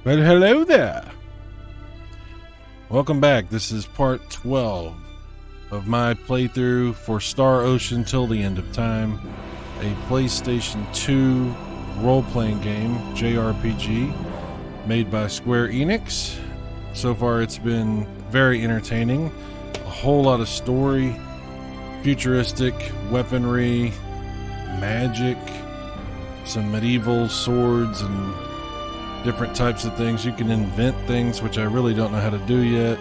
Well, hello there. Welcome back. This is part 12 of my playthrough for Star Ocean Till the End of Time, a PlayStation 2 role-playing game, JRPG, made by Square Enix. So far it's been very entertaining. A whole lot of story, futuristic weaponry, magic, some medieval swords and different types of things. You can invent things, which I really don't know how to do yet.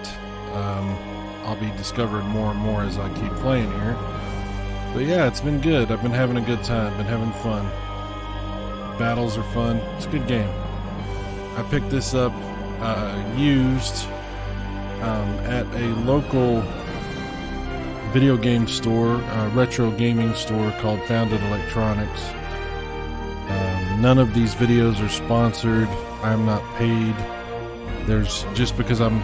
I'll be discovering more and more as I keep playing here. But yeah, it's been good. I've been having a good time, been having fun. Battles are fun. It's a good game. I picked this up used at a local video game store, retro gaming store called Founded Electronics. None of these videos are sponsored. I'm not paid. There's just because I'm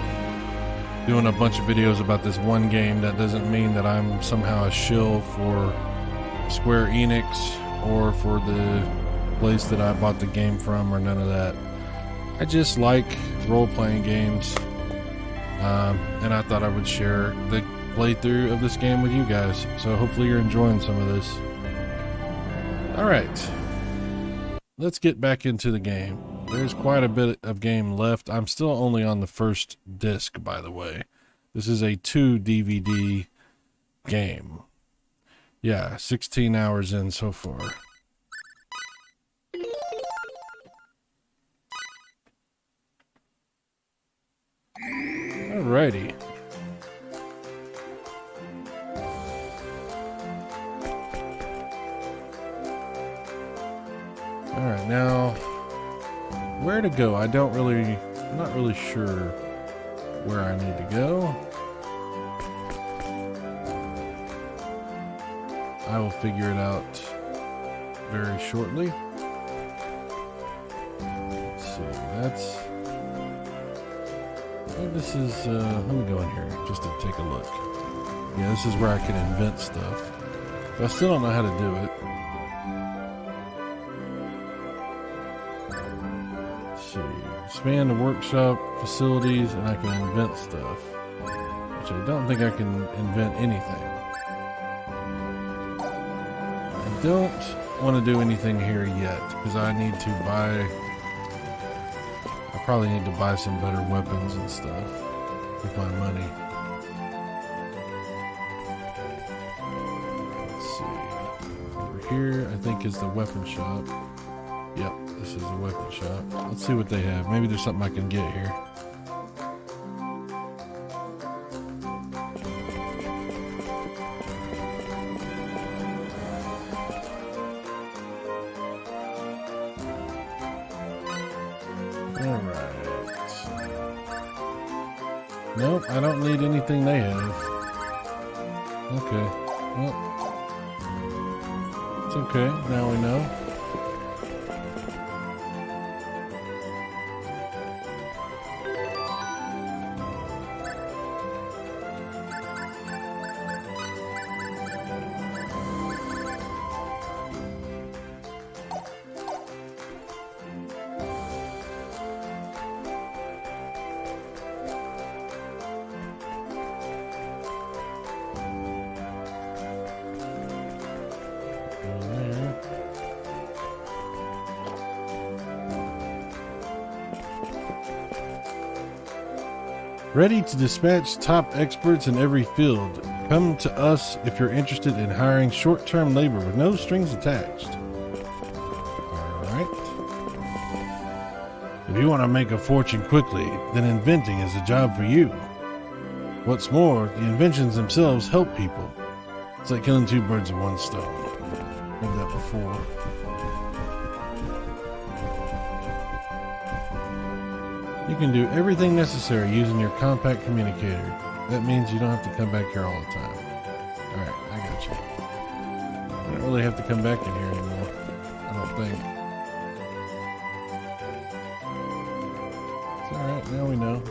doing a bunch of videos about this one game, that doesn't mean that I'm somehow a shill for Square Enix or for the place that I bought the game from, or none of that. I just like role-playing games, and I thought I would share the playthrough of this game with you guys. So hopefully you're enjoying some of this. Alright, let's get back into the game. There's quite a bit of game left. I'm still only on the first disc, by the way. This is a 2 DVD game. Yeah, 16 hours in so far. Alrighty. Alright, now where to go? I'm not really sure where I need to go. I will figure it out very shortly. Let's see, this is, let me go in here just to take a look. Yeah, this is where I can invent stuff. But I still don't know how to do it. Expand the workshop facilities, and I can invent stuff, which I don't think I can invent anything. I don't want to do anything here yet because I probably need to buy some better weapons and stuff with my money. Let's see, over here I think is the weapon shop. Yep, this is a weapon shop. Let's see what they have. Maybe there's something I can get here. Alright. Nope, I don't need anything they have. Okay. Well, it's okay. Now we know. Ready to dispatch top experts in every field. Come to us if you're interested in hiring short-term labor with no strings attached. Alright. If you want to make a fortune quickly, then inventing is a job for you. What's more, the inventions themselves help people. It's like killing two birds with one stone. Heard that before. You can do everything necessary using your compact communicator. That means you don't have to come back here all the time. Alright, I got you. I don't really have to come back in here anymore, I don't think. It's alright, now we know.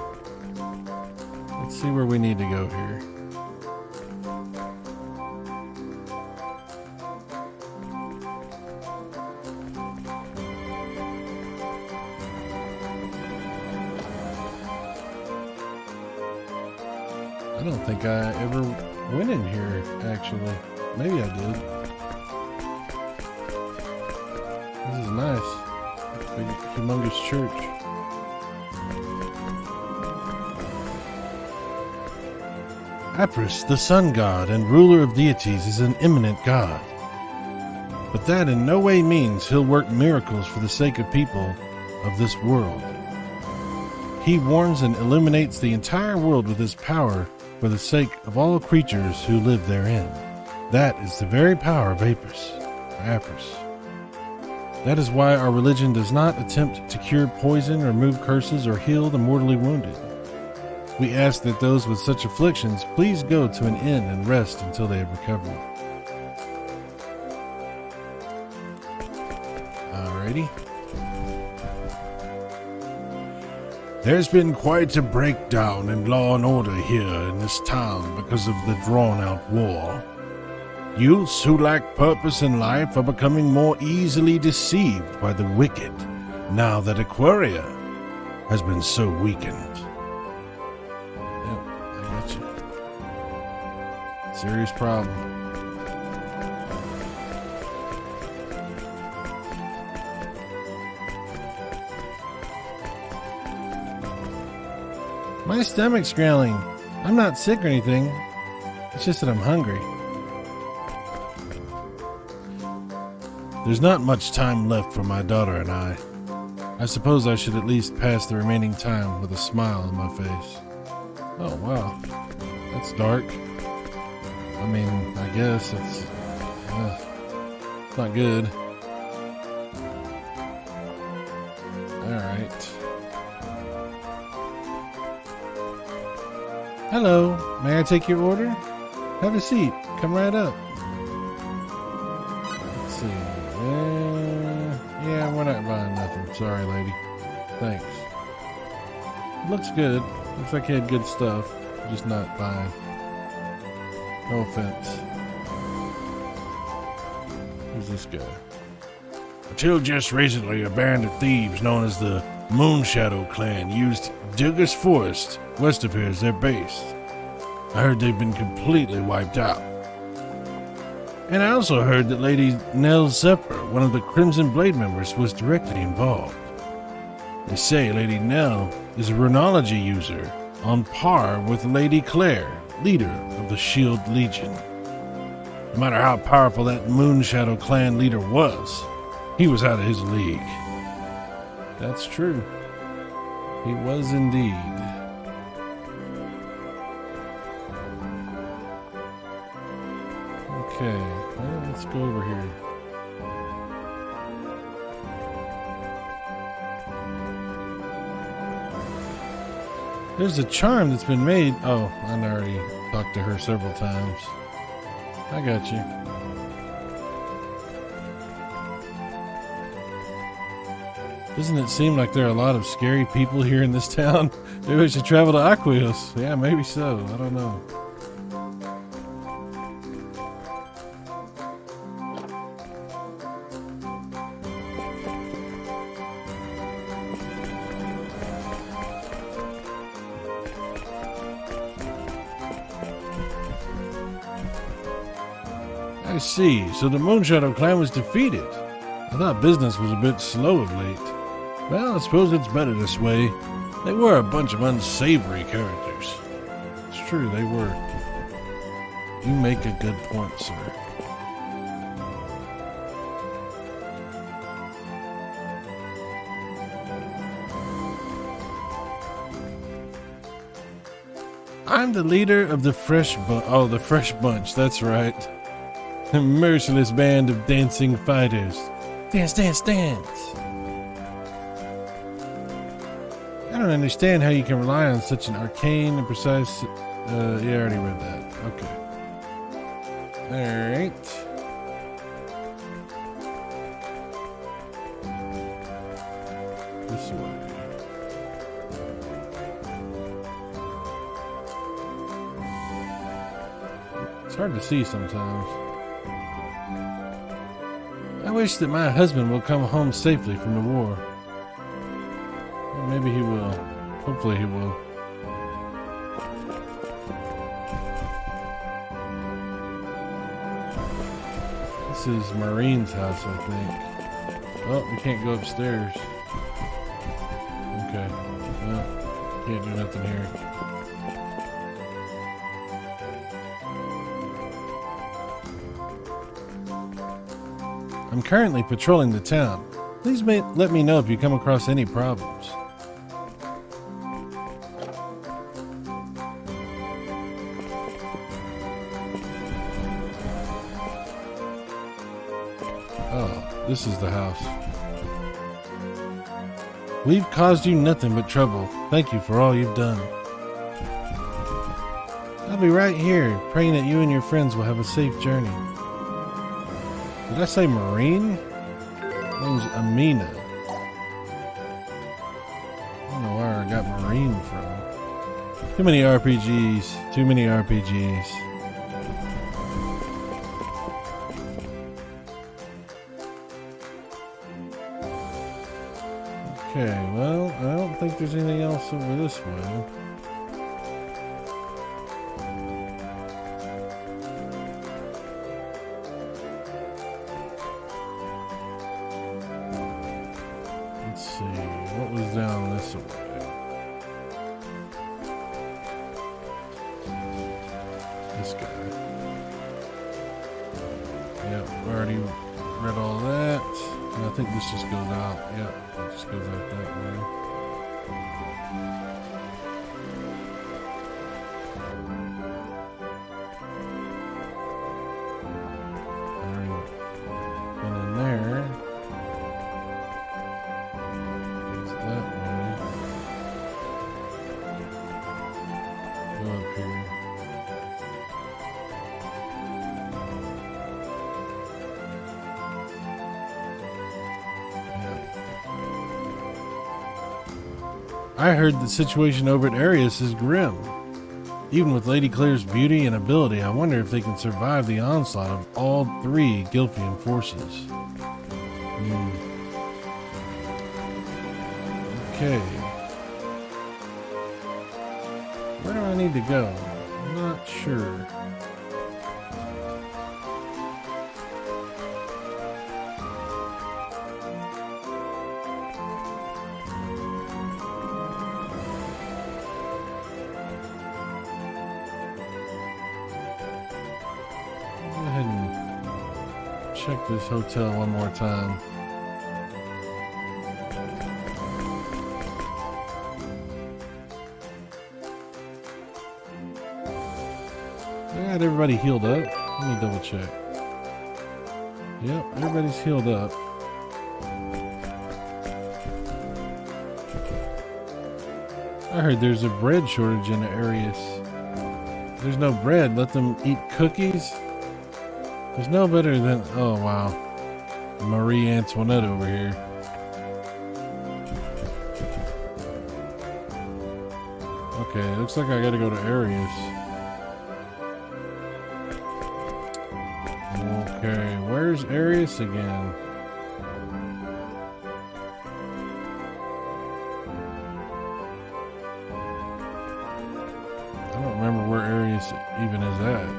Let's see where we need to go here. I don't think I ever went in here, actually. Maybe I did. This is nice. Big, humongous church. Apris, the sun god and ruler of deities, is an eminent god. But that in no way means he'll work miracles for the sake of people of this world. He warns and illuminates the entire world with his power for the sake of all creatures who live therein. That is the very power of Apris. That is why our religion does not attempt to cure poison, remove curses, or heal the mortally wounded. We ask that those with such afflictions please go to an inn and rest until they have recovered. Alrighty. There's been quite a breakdown in law and order here in this town because of the drawn-out war. Youths who lack purpose in life are becoming more easily deceived by the wicked now that Aquaria has been so weakened. Yep, I got you. Serious problem. My stomach's growling. I'm not sick or anything. It's just that I'm hungry. There's not much time left for my daughter and I. I suppose I should at least pass the remaining time with a smile on my face. Oh, wow. That's dark. I mean, I guess it's not good. Alright. Hello, may I take your order? Have a seat. Come right up. Let's see. Yeah, we're not buying nothing. Sorry, lady. Thanks. Looks good. Looks like he had good stuff. Just not buying. No offense. Who's this guy? Until just recently, a band of thieves known as the Moonshadow Clan used Digger's Forest west of here as their base. I heard they've been completely wiped out. And I also heard that Lady Nell Zephyr, one of the Crimson Blade members, was directly involved. They say Lady Nell is a runology user on par with Lady Claire, leader of the Shield Legion. No matter how powerful that Moonshadow Clan leader was, he was out of his league. That's true. He was indeed. Okay, well, let's go over here. There's a charm that's been made. Oh, I already talked to her several times. I got you. Doesn't it seem like there are a lot of scary people here in this town? Maybe we should travel to Aquios. Yeah, maybe so. I don't know. I see. So the Moonshadow Clan was defeated. I thought business was a bit slow of late. Well, I suppose it's better this way. They were a bunch of unsavory characters. It's true, they were. You make a good point, sir. I'm the leader of the Fresh Bunch, that's right. A merciless band of dancing fighters. Dance, dance, dance! I don't understand how you can rely on such an arcane and precise... yeah, I already read that. Okay. Alright. This way. It's hard to see sometimes. I wish that my husband will come home safely from the war. Well, maybe he will. Hopefully he will. is Marine's house, I think. Oh, we can't go upstairs. Okay. Well, can't do nothing here. I'm currently patrolling the town. Please let me know if you come across any problems. Oh, this is the house. We've caused you nothing but trouble. Thank you for all you've done. I'll be right here, praying that you and your friends will have a safe journey. Did I say Marine? Her name's Amina. I don't know where I got Marine from. Too many RPGs. Too many RPGs. Okay, well, I don't think there's anything else over this way. Let's see, what was down this way? This guy. Yep, already read all that. And I think this just goes out. Yep, it just goes out that way. Alright, and in there. That way. Go up here. I heard the situation over at Arius is grim. Even with Lady Claire's beauty and ability, I wonder if they can survive the onslaught of all three Gilfian forces. Okay. Where do I need to go? I'm not sure. Go ahead and check this hotel one more time. Got everybody healed up. Let me double check. Yep, everybody's healed up. I heard there's a bread shortage in the areas. There's no bread. Let them eat cookies. There's no better than... Oh, wow. Marie Antoinette over here. Okay, looks like I gotta go to Arius. Okay, where's Arius again? I don't remember where Arius even is at.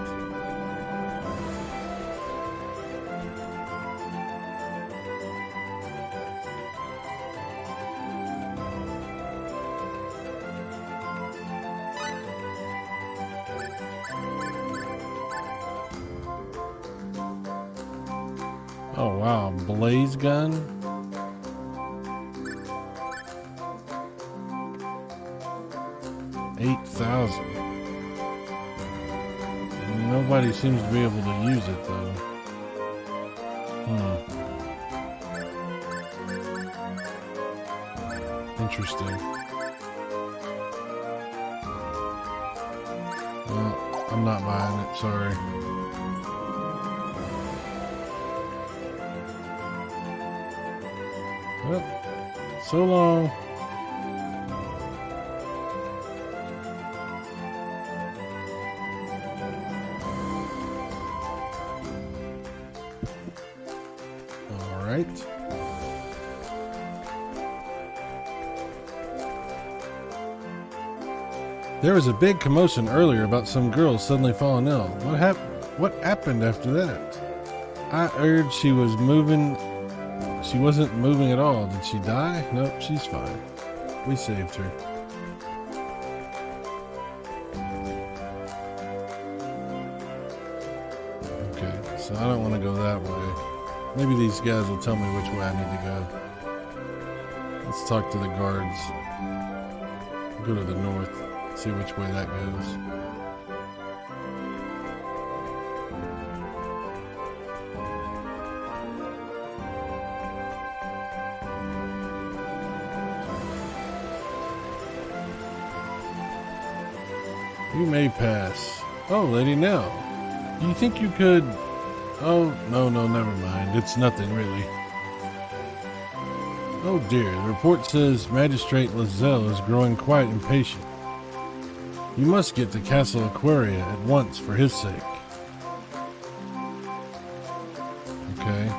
Oh wow, blaze gun? $8,000. Nobody seems to be able to use it though. Interesting. Well, I'm not buying it, sorry. Well, so long. All right. There was a big commotion earlier about some girls suddenly falling ill. What happened after that? I heard she was moving. She wasn't moving at all. Did she die? Nope, she's fine. We saved her. Okay, so I don't want to go that way. Maybe these guys will tell me which way I need to go. Let's talk to the guards. Go to the north, see which way that goes. You may pass. Oh, lady, now. Do you think you could... Oh, no, never mind. It's nothing, really. Oh dear, the report says Magistrate Lazelle is growing quite impatient. You must get to Castle Aquaria at once for his sake. Okay.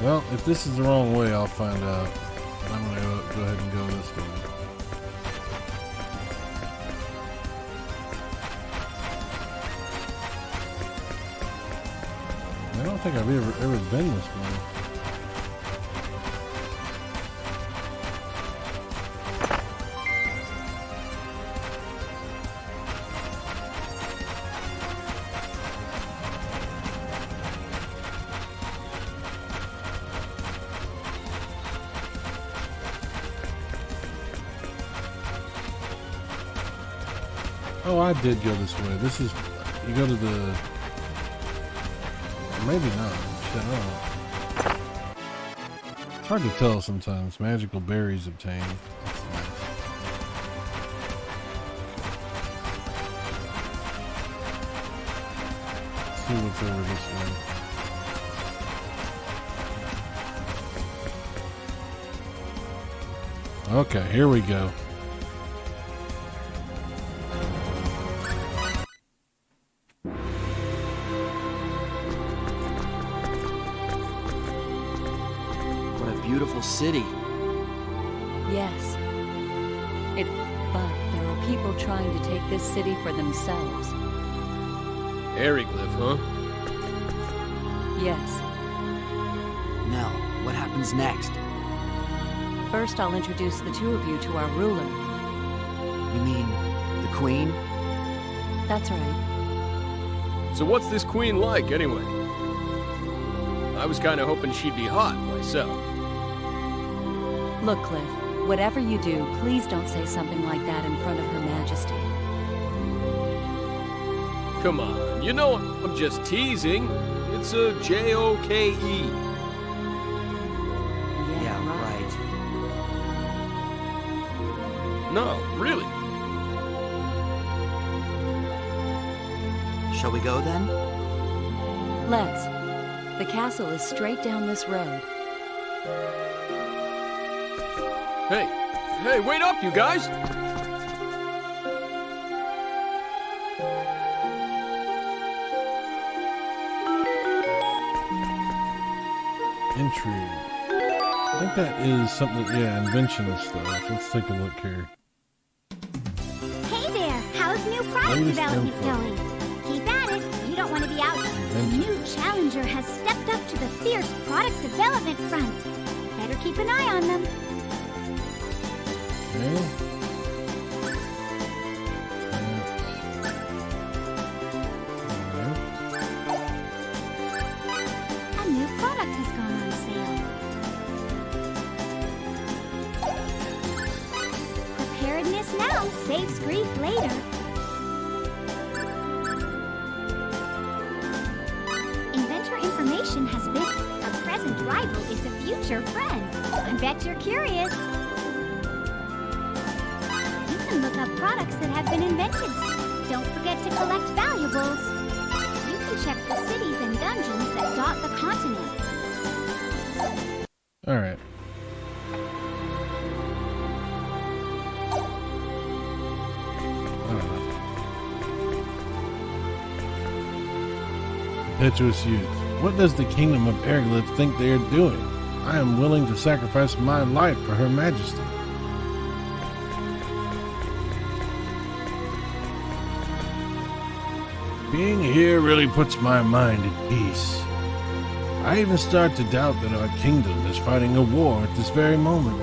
Well, if this is the wrong way, I'll find out. I'm gonna go ahead and go this way. I don't think I've ever been this way. Oh, I did go this way. This is, you go to the, maybe not. Shit, I don't know. It's hard to tell sometimes. Magical berries obtained. That's nice. Let's see what's over this way. Okay, here we go. Beautiful city. Yes. But there are people trying to take this city for themselves. Aryglyph, huh? Yes. Now, what happens next? First, I'll introduce the two of you to our ruler. You mean the queen? That's right. So what's this queen like, anyway? I was kind of hoping she'd be hot myself. Look, Cliff, whatever you do, please don't say something like that in front of Her Majesty. Come on, you know I'm just teasing. It's a J-O-K-E. Yeah, right. No, really. Shall we go then? Let's. The castle is straight down this road. Hey, wait up, you guys! Intrigue. I think that is something, yeah, invention stuff. Let's take a look here. Hey there, how's new product development going? Keep at it, you don't want to be out. A new challenger has stepped up to the fierce product development front. Better keep an eye on them. Okay. A new product has gone on sale. Preparedness now saves grief later. Inventor information has been. A present rival is a future friend. I bet you're curious. Look up products that have been invented. Don't forget to collect valuables. You can check the cities and dungeons that dot the continent. Alright. Impetuous youth. What does the kingdom of Aryglyph think they are doing? I am willing to sacrifice my life for Her Majesty. Being here really puts my mind at peace. I even start to doubt that our kingdom is fighting a war at this very moment.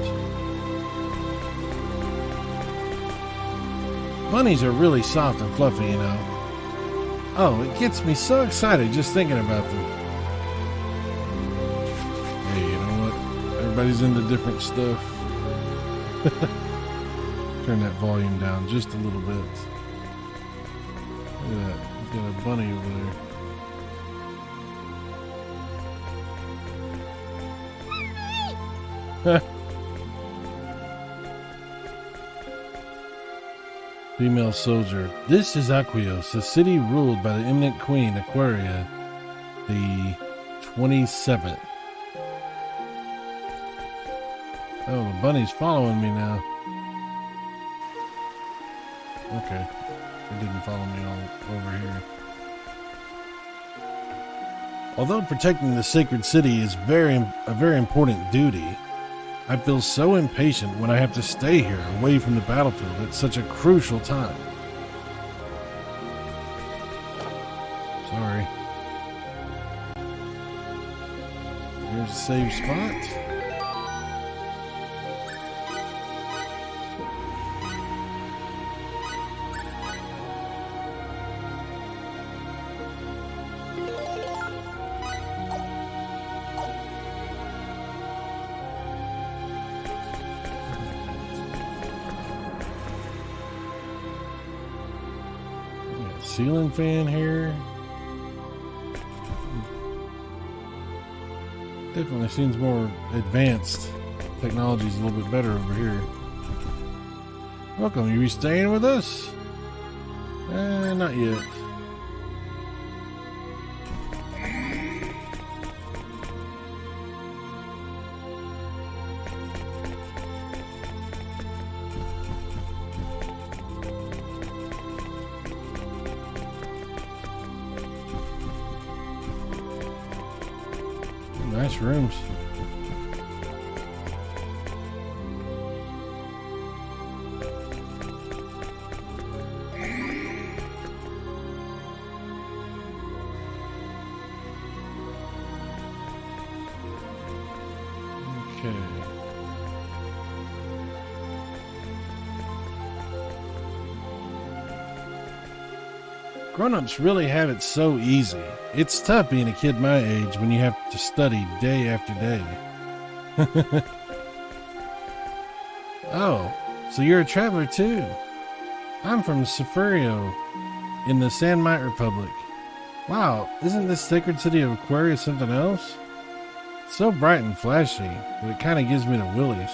Bunnies are really soft and fluffy, you know. Oh, it gets me so excited just thinking about them. Hey, you know what? Everybody's into different stuff. Turn that volume down just a little bit. Look at that. He's got a bunny over there. Female soldier. This is Aquios, a city ruled by the eminent queen Aquaria, the 27th. Oh, the bunny's following me now. Okay. It didn't follow me all over here. Although protecting the sacred city is a very important duty, I feel so impatient when I have to stay here away from the battlefield at such a crucial time. Sorry. There's a save spot. Ceiling fan here. Definitely seems more advanced. Technology's a little bit better over here. Welcome, you staying with us? Not yet. Nice rooms. Okay. Grown-ups really have it so easy. It's tough being a kid my age when you have to study day after day. Oh, so you're a traveler too. I'm from Sephirio in the Sandmite Republic. Wow, isn't this sacred city of Aquaria something else? It's so bright and flashy that it kind of gives me the willies.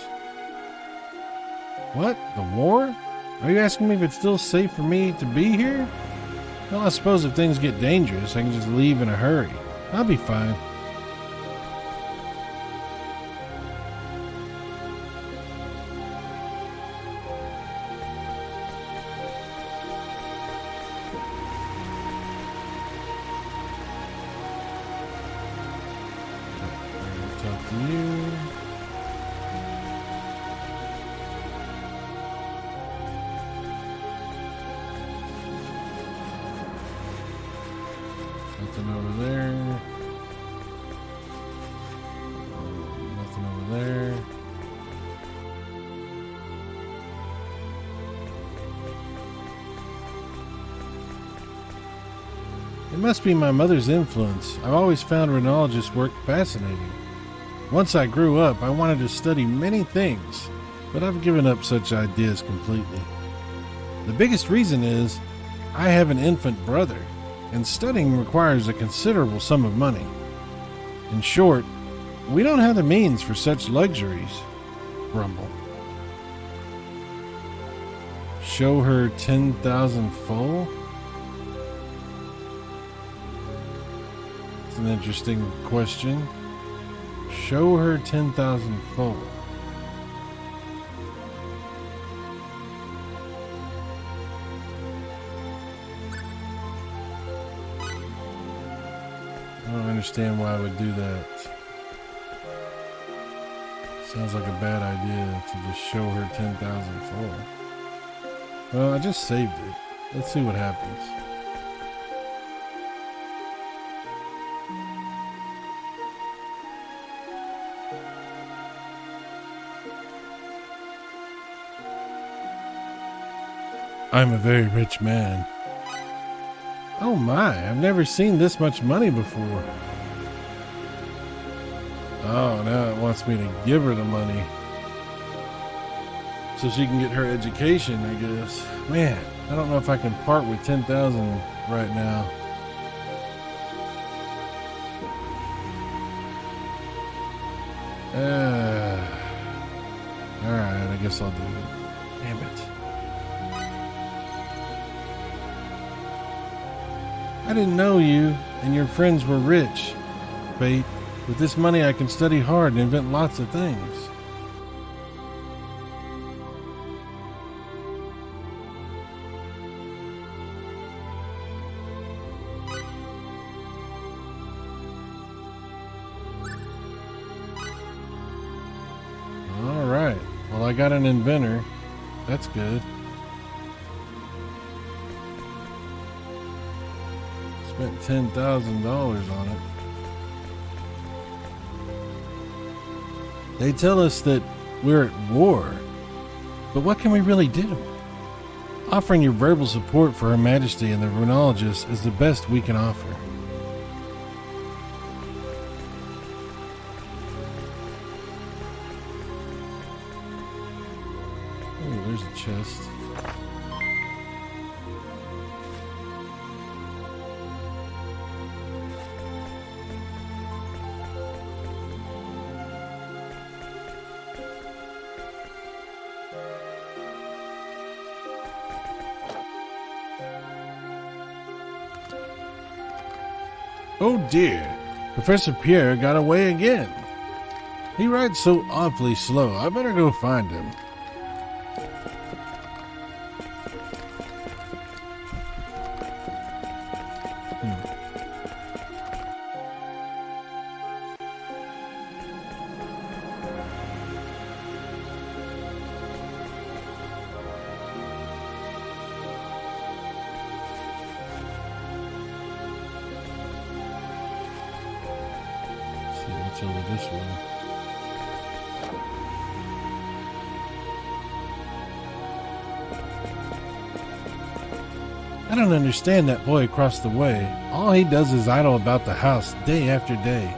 What? The war? Are you asking me if it's still safe for me to be here? Well, I suppose if things get dangerous, I can just leave in a hurry. I'll be fine. Talk to you. Nothing over there. Nothing over there. It must be my mother's influence. I've always found rhinologist work fascinating. Once I grew up, I wanted to study many things, but I've given up such ideas completely. The biggest reason is I have an infant brother, and studying requires a considerable sum of money. In short, we don't have the means for such luxuries. Grumble. Show her 10,000 full? It's an interesting question. Show her 10,000 full. I don't understand why I would do that. Sounds like a bad idea to just show her 10,000 full. Well, I just saved it. Let's see what happens. I'm a very rich man. Oh my, I've never seen this much money before. Oh, now it wants me to give her the money. So she can get her education, I guess. Man, I don't know if I can part with 10,000 right now. Alright, I guess I'll do it. Damn it. I didn't know you and your friends were rich, Fate. With this money I can study hard and invent lots of things. Alright, well I got an inventor. That's good. Spent $10,000 on it. They tell us that we're at war, but what can we really do? Offering your verbal support for Her Majesty and the Runologists is the best we can offer. Oh, there's a chest. Oh dear, Professor Pierre got away again. He rides so awfully slow. I better go find him. Over this way. I don't understand that boy across the way. All he does is idle about the house day after day.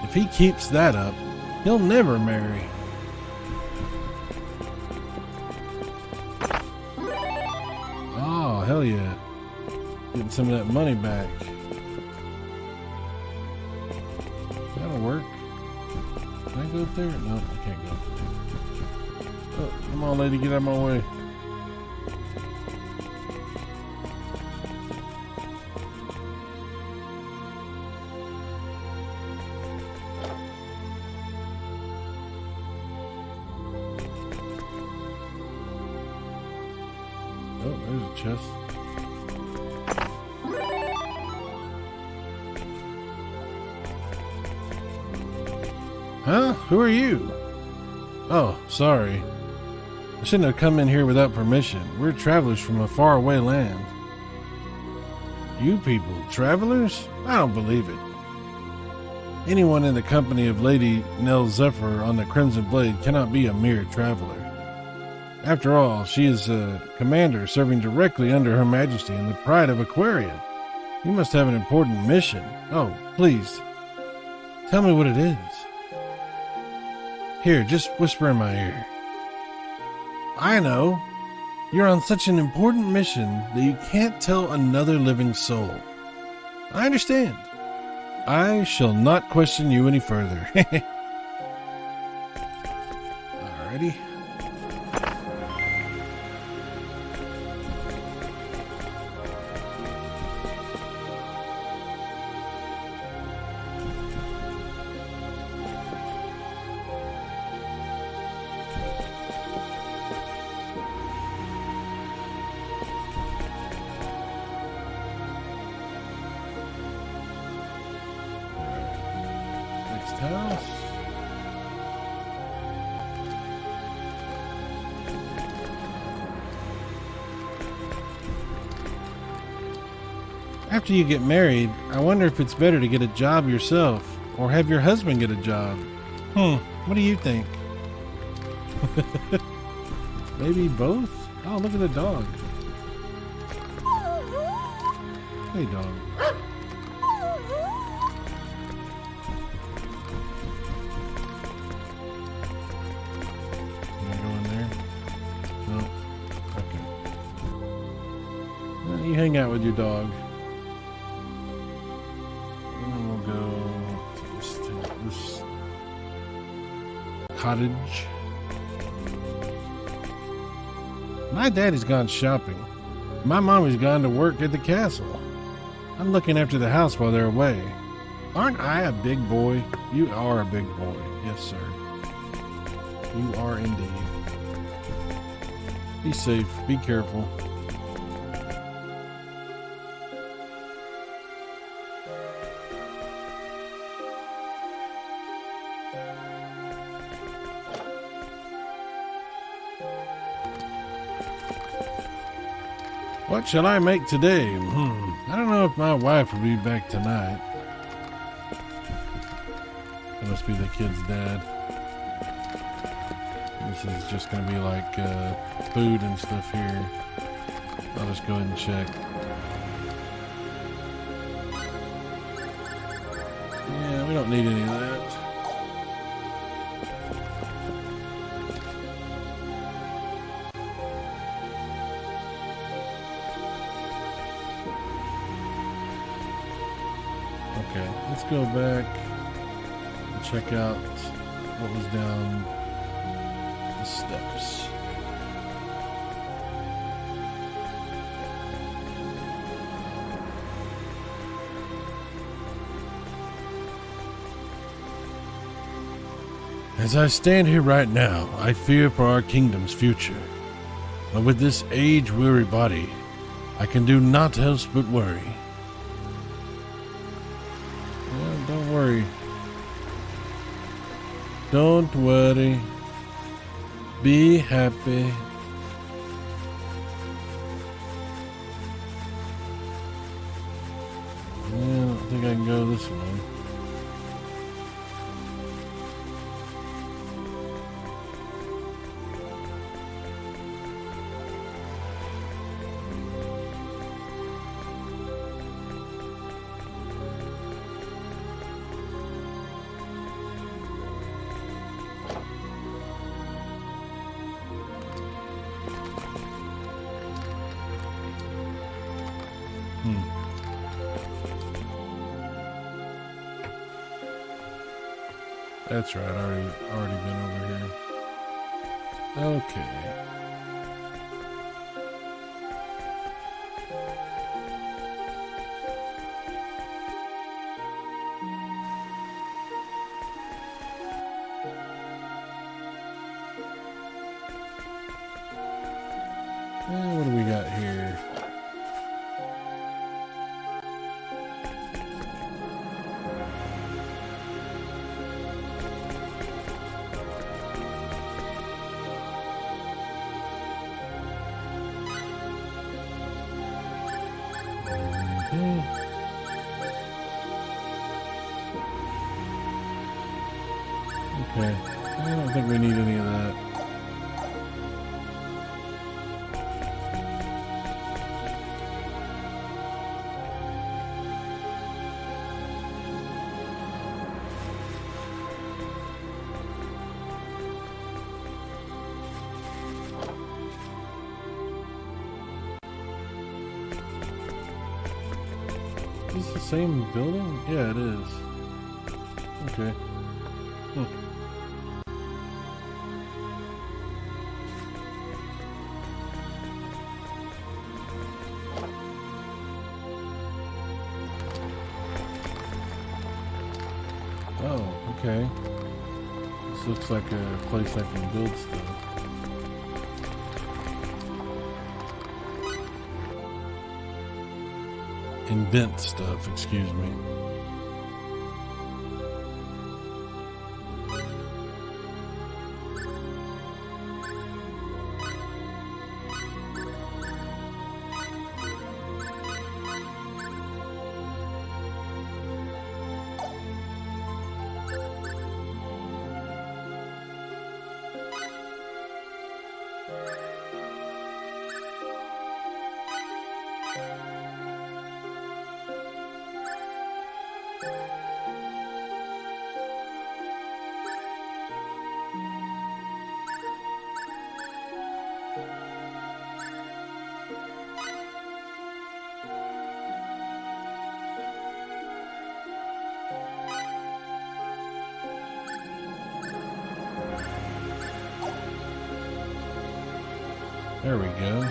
If he keeps that up, he'll never marry. Oh, hell yeah. Getting some of that money back. Work. Can I go up there? No, I can't go. Oh, come on, lady, get out of my way. Oh, there's a chest. Huh? Who are you? Oh, sorry. I shouldn't have come in here without permission. We're travelers from a faraway land. You people, travelers? I don't believe it. Anyone in the company of Lady Nell Zephyr on the Crimson Blade cannot be a mere traveler. After all, she is a commander serving directly under Her Majesty and the pride of Aquaria. You must have an important mission. Oh, please, tell me what it is. Here, just whisper in my ear. I know. You're on such an important mission that you can't tell another living soul. I understand. I shall not question you any further. Alrighty. House. After you get married, I wonder if it's better to get a job yourself or have your husband get a job. What do you think? Maybe both? Oh, look at the dog. Hey, dog. Can I go in there? No. Okay. Well, you hang out with your dog. And then we'll go to this cottage. My daddy's gone shopping. My mommy's gone to work at the castle. I'm looking after the house while they're away. Aren't I a big boy? You are a big boy. Yes, sir. You are indeed. Be safe. Be careful. What shall I make today? I don't know if my wife will be back tonight. That must be the kid's dad. This is just going to be like food and stuff here. I'll just go ahead and check. Yeah, we don't need any of that. Okay, let's go back and check out what was down the steps. As I stand here right now, I fear for our kingdom's future. But with this age-weary body, I can do naught else but worry. Well, don't worry. Don't worry. Be happy. Yeah, I don't think I can go this way. That's right, already been over here. Okay. What do we got here? Okay, I don't think we need any of that. Is this the same building? Yeah, it is. Okay. Oh, okay. This looks like a place I can build stuff. Invent stuff, excuse me. There we go. All right.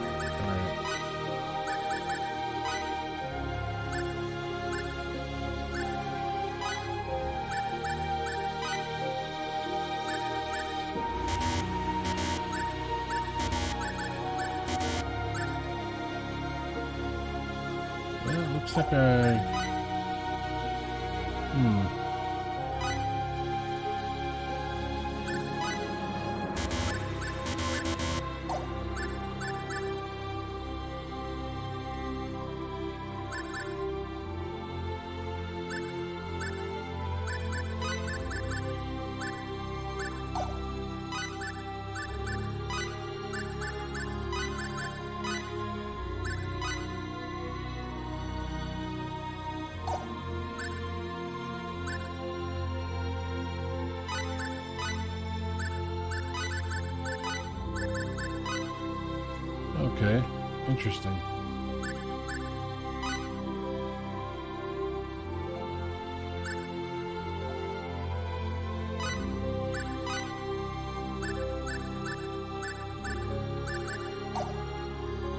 Well, it looks like okay, interesting.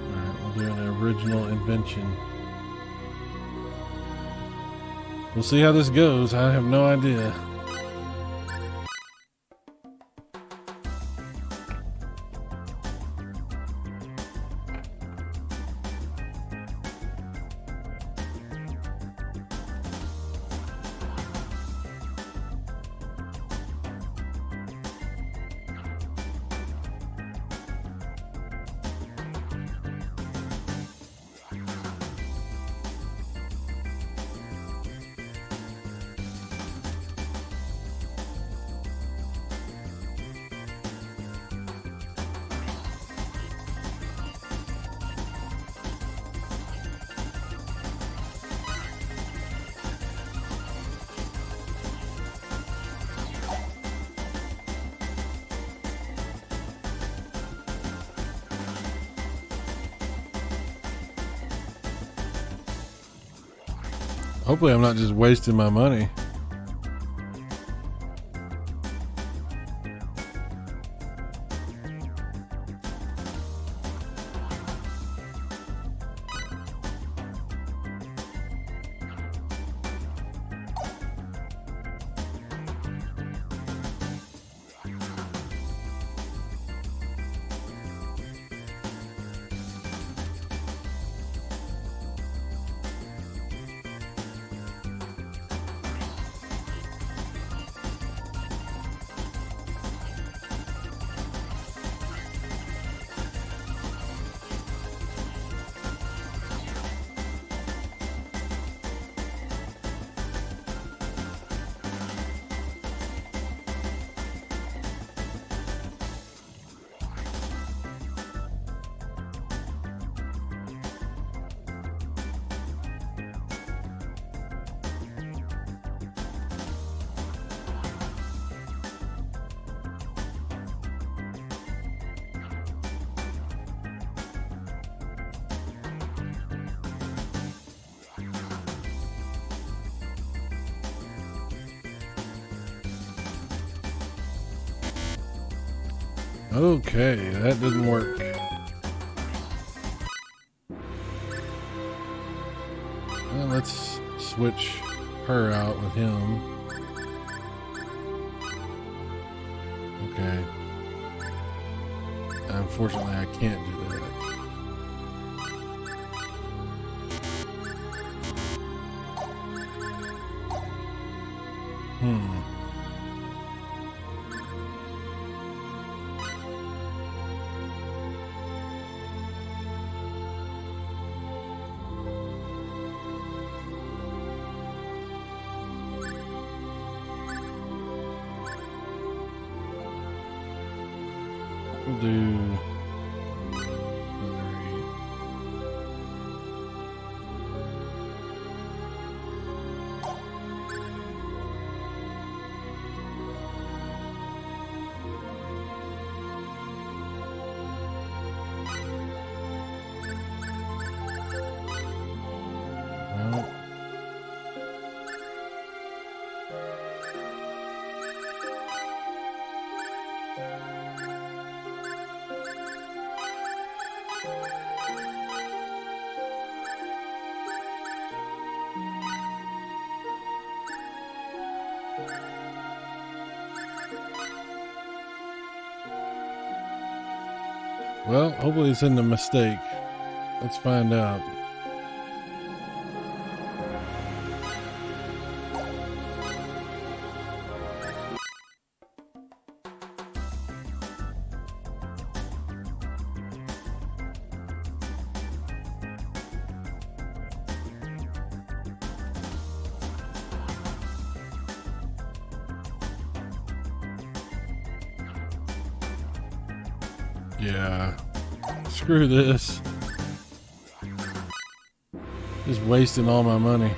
Alright, we'll do an original invention. We'll see how this goes. I have no idea. Hopefully I'm not just wasting my money. Okay, that didn't work. Well, let's switch her out with him. Okay. Unfortunately, I can't do that. We'll do 3. Well, Well, hopefully it's in the mistake. Let's find out. Yeah. Screw this. Just wasting all my money.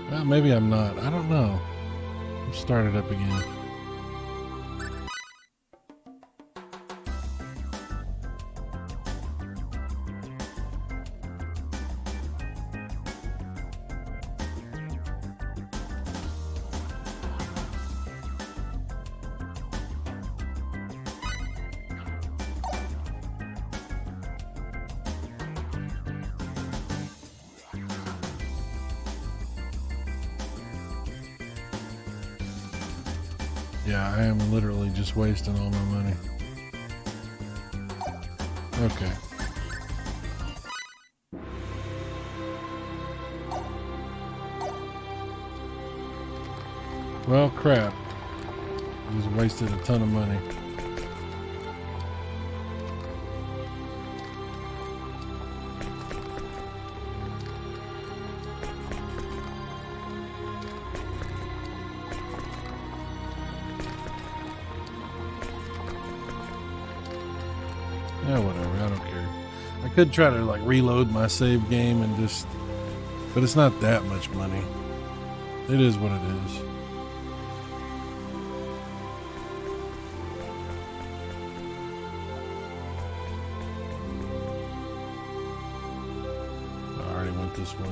Well, maybe I'm not. I don't know. Let's start it up again. Yeah, I am literally just wasting all my money. Okay. Well, crap. Just wasted a ton of money. Yeah, whatever. I don't care. I could try to like reload my save game and just, but it's not that much money. It is what it is. I already went this one.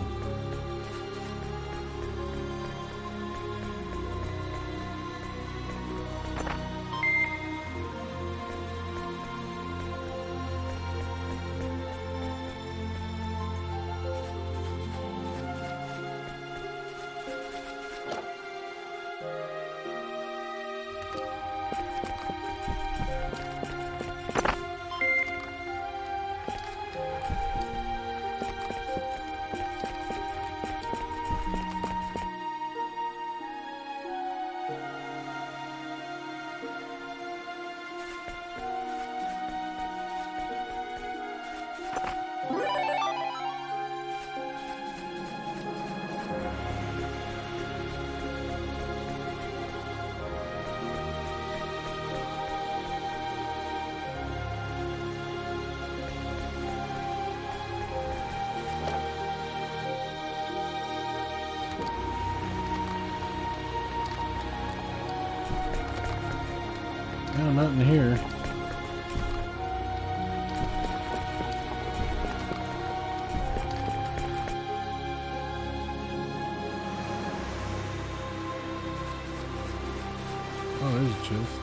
No, nothing here. Oh, there's a chest.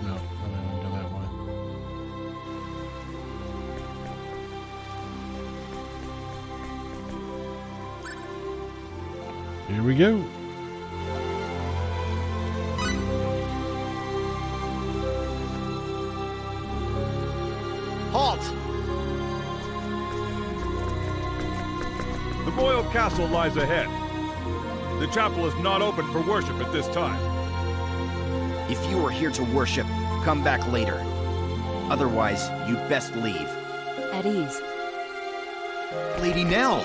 No, I didn't go that way. Here we go. Halt! The Royal Castle lies ahead. The chapel is not open for worship at this time. If you are here to worship, come back later. Otherwise, you'd best leave. At ease. Lady Nell!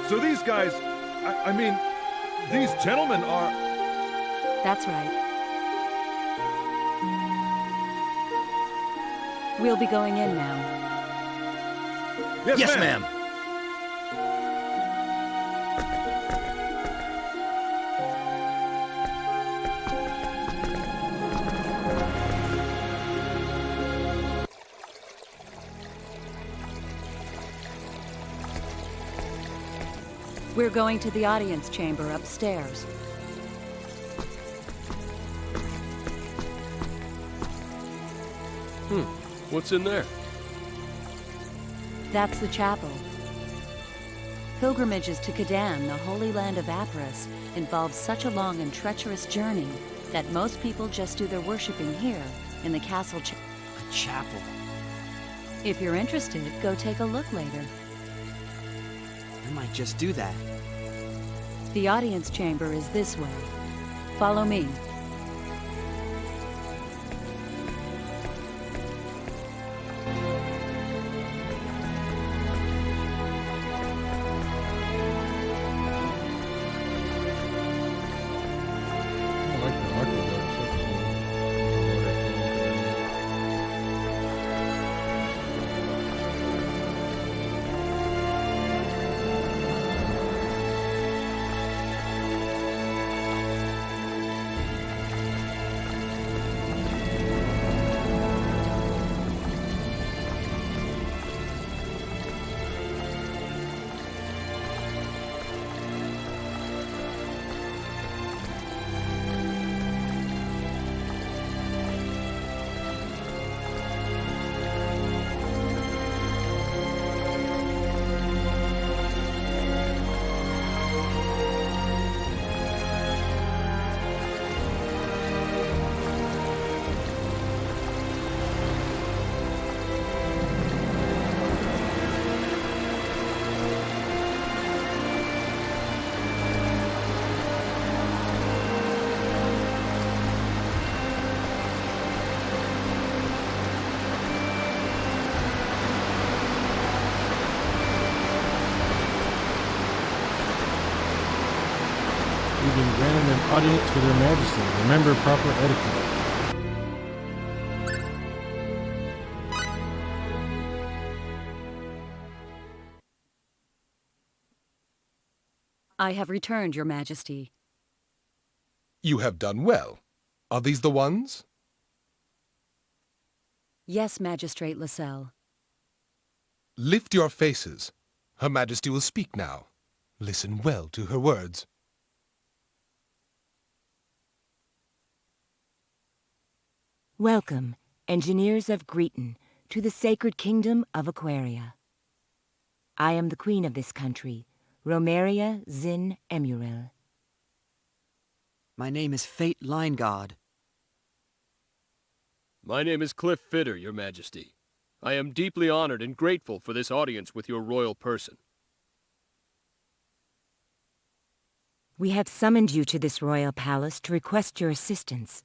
So these guys, I mean, these gentlemen are... That's right. We'll be going in now. Yes, ma'am. We're going to the audience chamber upstairs. What's in there? That's the chapel. Pilgrimages to Kadan, the holy land of Apris, involve such a long and treacherous journey that most people just do their worshipping here in the castle A chapel. If you're interested, go take a look later. I might just do that. The audience chamber is this way. Follow me. I like the aqueduct. You've been granted an audience with Her Majesty. Remember proper etiquette. I have returned, Your Majesty. You have done well. Are these the ones? Yes, Magistrate Lascelles. Lift your faces. Her Majesty will speak now. Listen well to her words. Welcome, engineers of Greeton, to the sacred kingdom of Aquaria. I am the queen of this country, Romeria Zin Emuril. My name is Fate Line God. My name is Cliff Fitter, Your Majesty. I am deeply honored and grateful for this audience with your royal person. We have summoned you to this royal palace to request your assistance.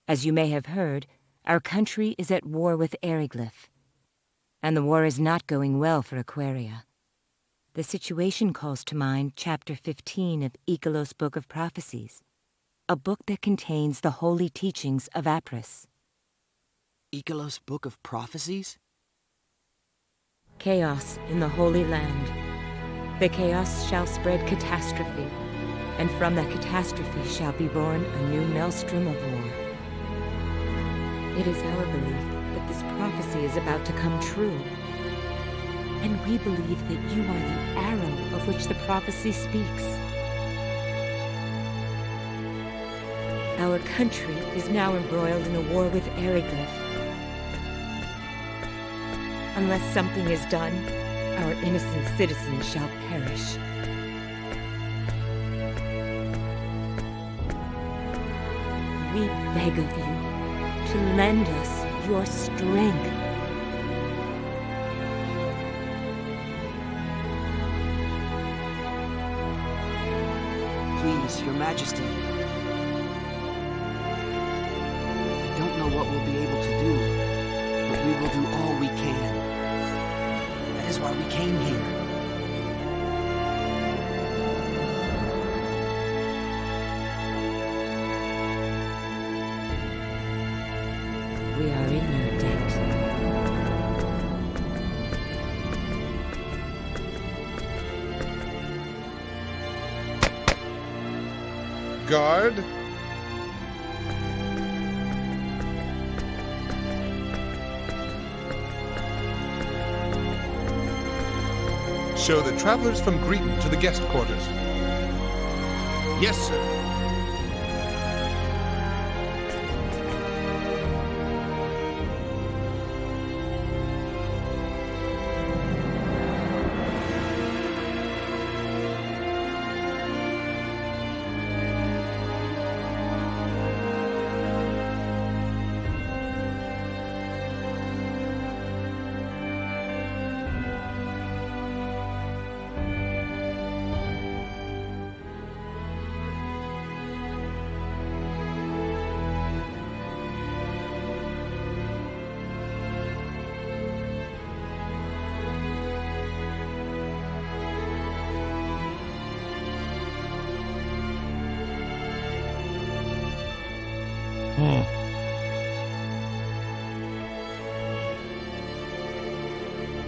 As you may have heard, our country is at war with Eriglyph, and the war is not going well for Aquaria. The situation calls to mind Chapter 15 of Icolos' Book of Prophecies, a book that contains the holy teachings of Apris. Icolos' Book of Prophecies? Chaos in the Holy Land. The chaos shall spread catastrophe, and from that catastrophe shall be born a new maelstrom of war. It is our belief that this prophecy is about to come true. And we believe that you are the arrow of which the prophecy speaks. Our country is now embroiled in a war with Eriglyph. Unless something is done, our innocent citizens shall perish. We beg of you to lend us your strength. Please, Your Majesty. I don't know what we'll be able to do, but we will do all we can. That is why we came here. We are in your debt. Guard. Show the travelers from Greeton to the guest quarters. Yes, sir.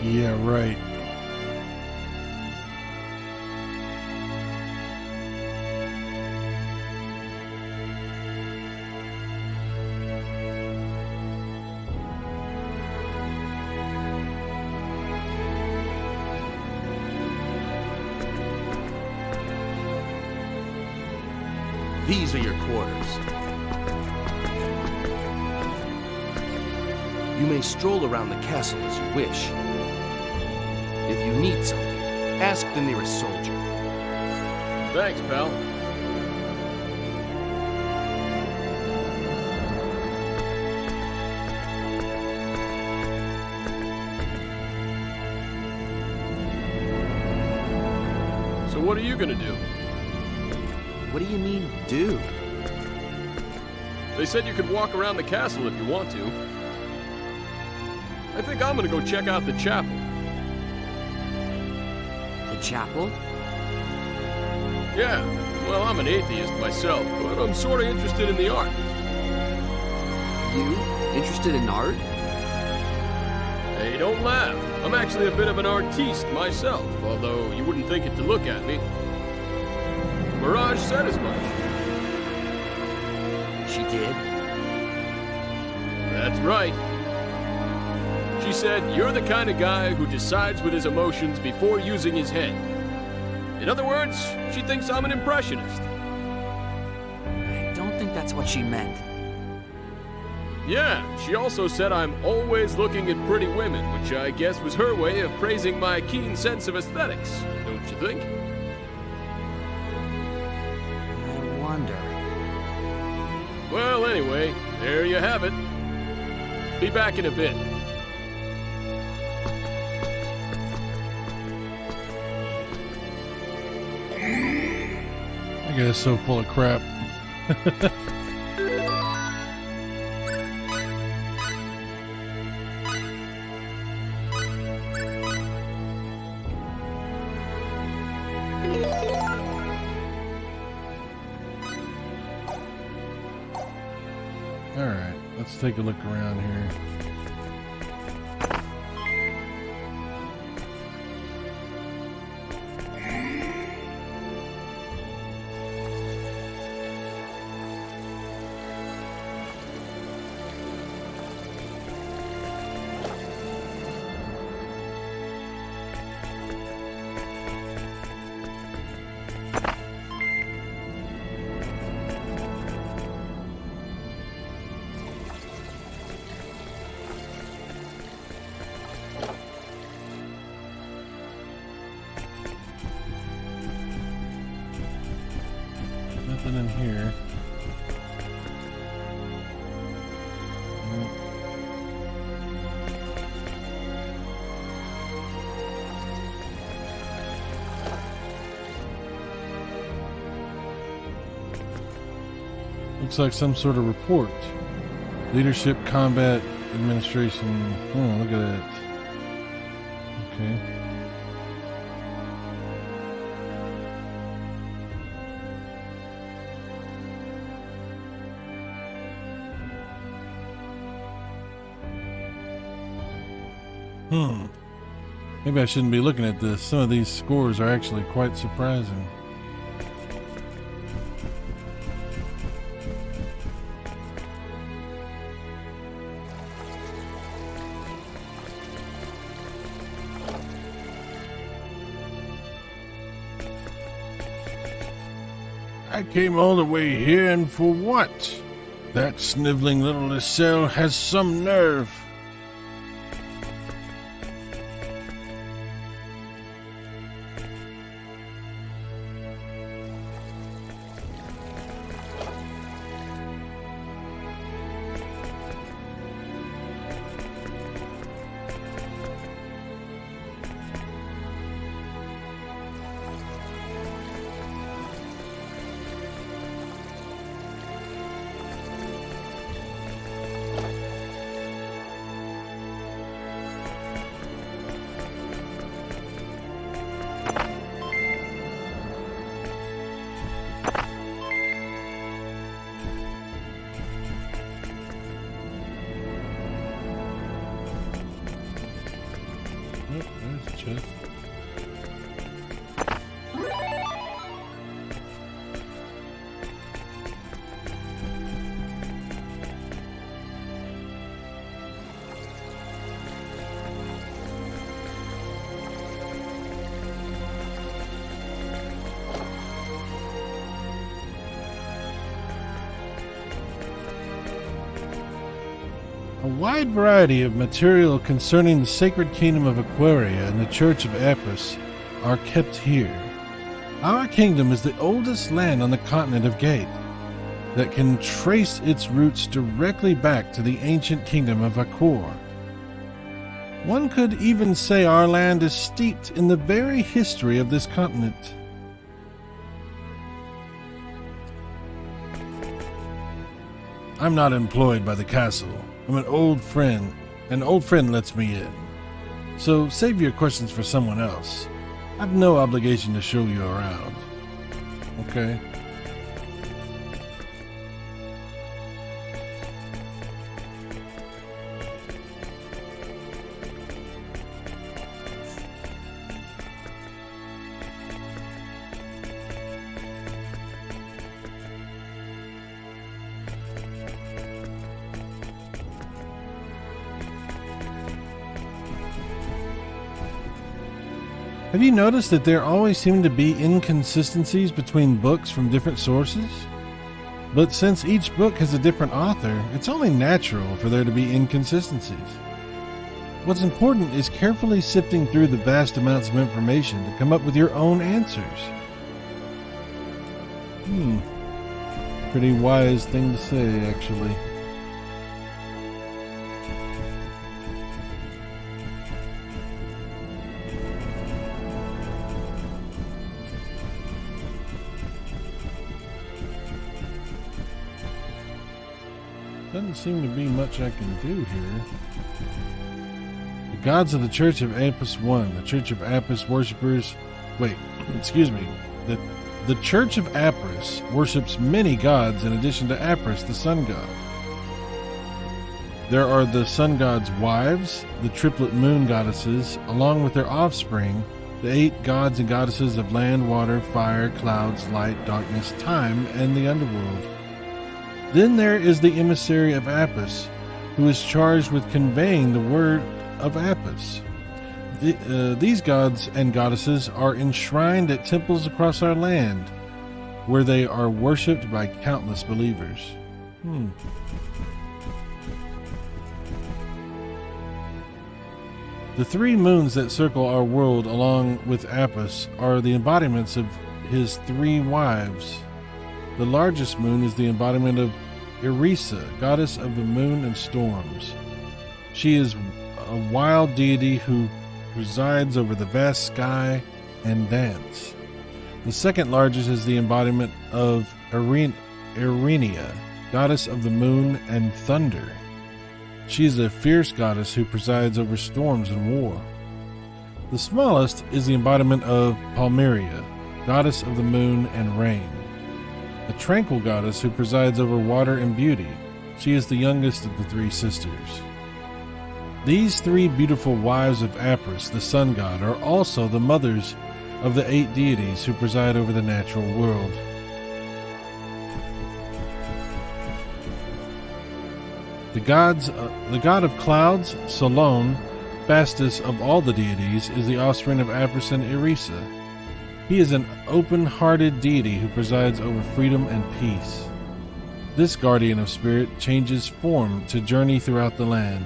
Yeah, right. These are your quarters. You may stroll around the castle as you wish. If you need something, ask the nearest soldier. Thanks, pal. So what are you gonna do? What do you mean, do? They said you could walk around the castle if you want to. I think I'm gonna go check out the chapel. The chapel? Yeah, well, I'm an atheist myself, but I'm sort of interested in the art. You? Interested in art? Hey, don't laugh. I'm actually a bit of an artiste myself, although you wouldn't think it to look at me. Mirage said as much. She did? That's right. She said, you're the kind of guy who decides with his emotions before using his head. In other words, she thinks I'm an impressionist. I don't think that's what she meant. Yeah, she also said I'm always looking at pretty women, which I guess was her way of praising my keen sense of aesthetics, don't you think? I wonder. Well, anyway, there you have it. Be back in a bit. That guy's so full of crap. Alright, let's take a look around here. Nothing in here. Looks like some sort of report. Leadership, combat, administration. Oh, look at that. Okay. Maybe I shouldn't be looking at this. Some of these scores are actually quite surprising. I came all the way here, and for what? That sniveling little Lysel has some nerve. Oh, there's a chest. A wide variety of material concerning the sacred kingdom of Aquaria and the Church of Apis are kept here. Our kingdom is the oldest land on the continent of Gate that can trace its roots directly back to the ancient kingdom of Akor. One could even say our land is steeped in the very history of this continent. I'm not employed by the castle. I'm an old friend. An old friend lets me in. So save your questions for someone else. I've no obligation to show you around. Okay? Have you noticed that there always seem to be inconsistencies between books from different sources? But since each book has a different author, it's only natural for there to be inconsistencies. What's important is carefully sifting through the vast amounts of information to come up with your own answers. Pretty wise thing to say, actually. Doesn't seem to be much I can do here. The gods of the Church of Apis 1. The Church of Apis worshippers... Wait, excuse me. The Church of Apis worships many gods in addition to Apis, the sun god. There are the sun god's wives, the triplet moon goddesses, along with their offspring, the 8 gods and goddesses of land, water, fire, clouds, light, darkness, time, and the underworld. Then there is the emissary of Apis, who is charged with conveying the word of Apis. These gods and goddesses are enshrined at temples across our land, where they are worshipped by countless believers. The 3 moons that circle our world along with Apis are the embodiments of his 3 wives. The largest moon is the embodiment of Irisa, goddess of the moon and storms. She is a wild deity who presides over the vast sky and dance. The second largest is the embodiment of Irenia, goddess of the moon and thunder. She is a fierce goddess who presides over storms and war. The smallest is the embodiment of Palmyria, goddess of the moon and rain. A tranquil goddess who presides over water and beauty. She is the youngest of the 3 sisters. These 3 beautiful wives of Apis, the sun god, are also the mothers of the 8 deities who preside over the natural world. The god of clouds, Solon, fastest of all the deities, is the offspring of Apis and Irisa. He is an open-hearted deity who presides over freedom and peace. This guardian of spirit changes form to journey throughout the land.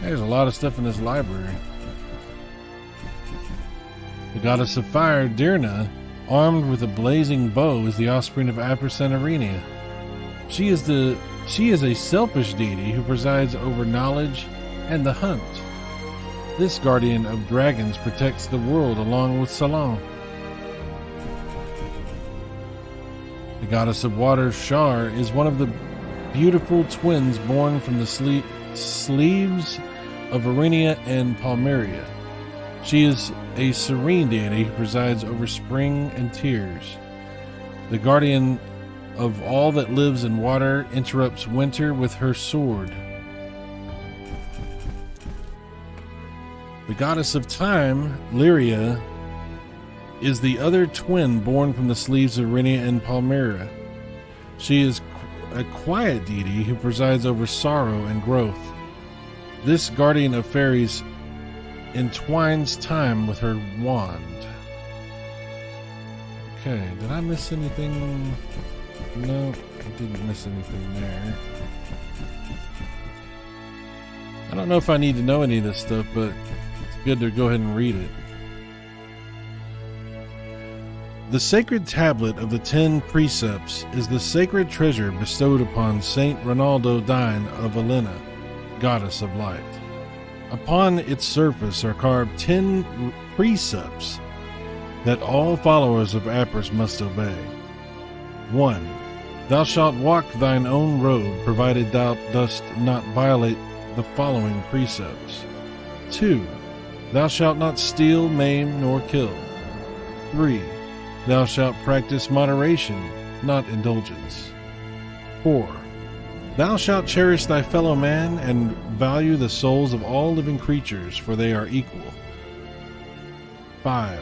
There's a lot of stuff in this library. The goddess of fire, Dirna, armed with a blazing bow, is the offspring of Apris and Arenia. She is a selfish deity who presides over knowledge and the hunt. This guardian of dragons protects the world along with Salon. The goddess of water, Shar, is one of the beautiful twins born from the sleeves of Arenia and Palmyria. She is a serene deity who presides over spring and tears. The guardian of all that lives in water interrupts winter with her sword. The goddess of time, Lyria, is the other twin born from the sleeves of Arenia and Palmyria. She is a quiet deity who presides over sorrow and growth. This guardian of fairies entwines time with her wand. Okay, did I miss anything? No, I didn't miss anything there. I don't know if I need to know any of this stuff, but it's good to go ahead and read it. The sacred tablet of the 10 precepts is the sacred treasure bestowed upon Saint Ronaldo Dine of Elena, goddess of light. Upon its surface are carved 10 precepts that all followers of Apris must obey. 1. Thou shalt walk thine own road, provided thou dost not violate the following precepts. 2. Thou shalt not steal, maim, nor kill. 3. Thou shalt practice moderation, not indulgence. 4. Thou shalt cherish thy fellow man and value the souls of all living creatures, for they are equal. 5.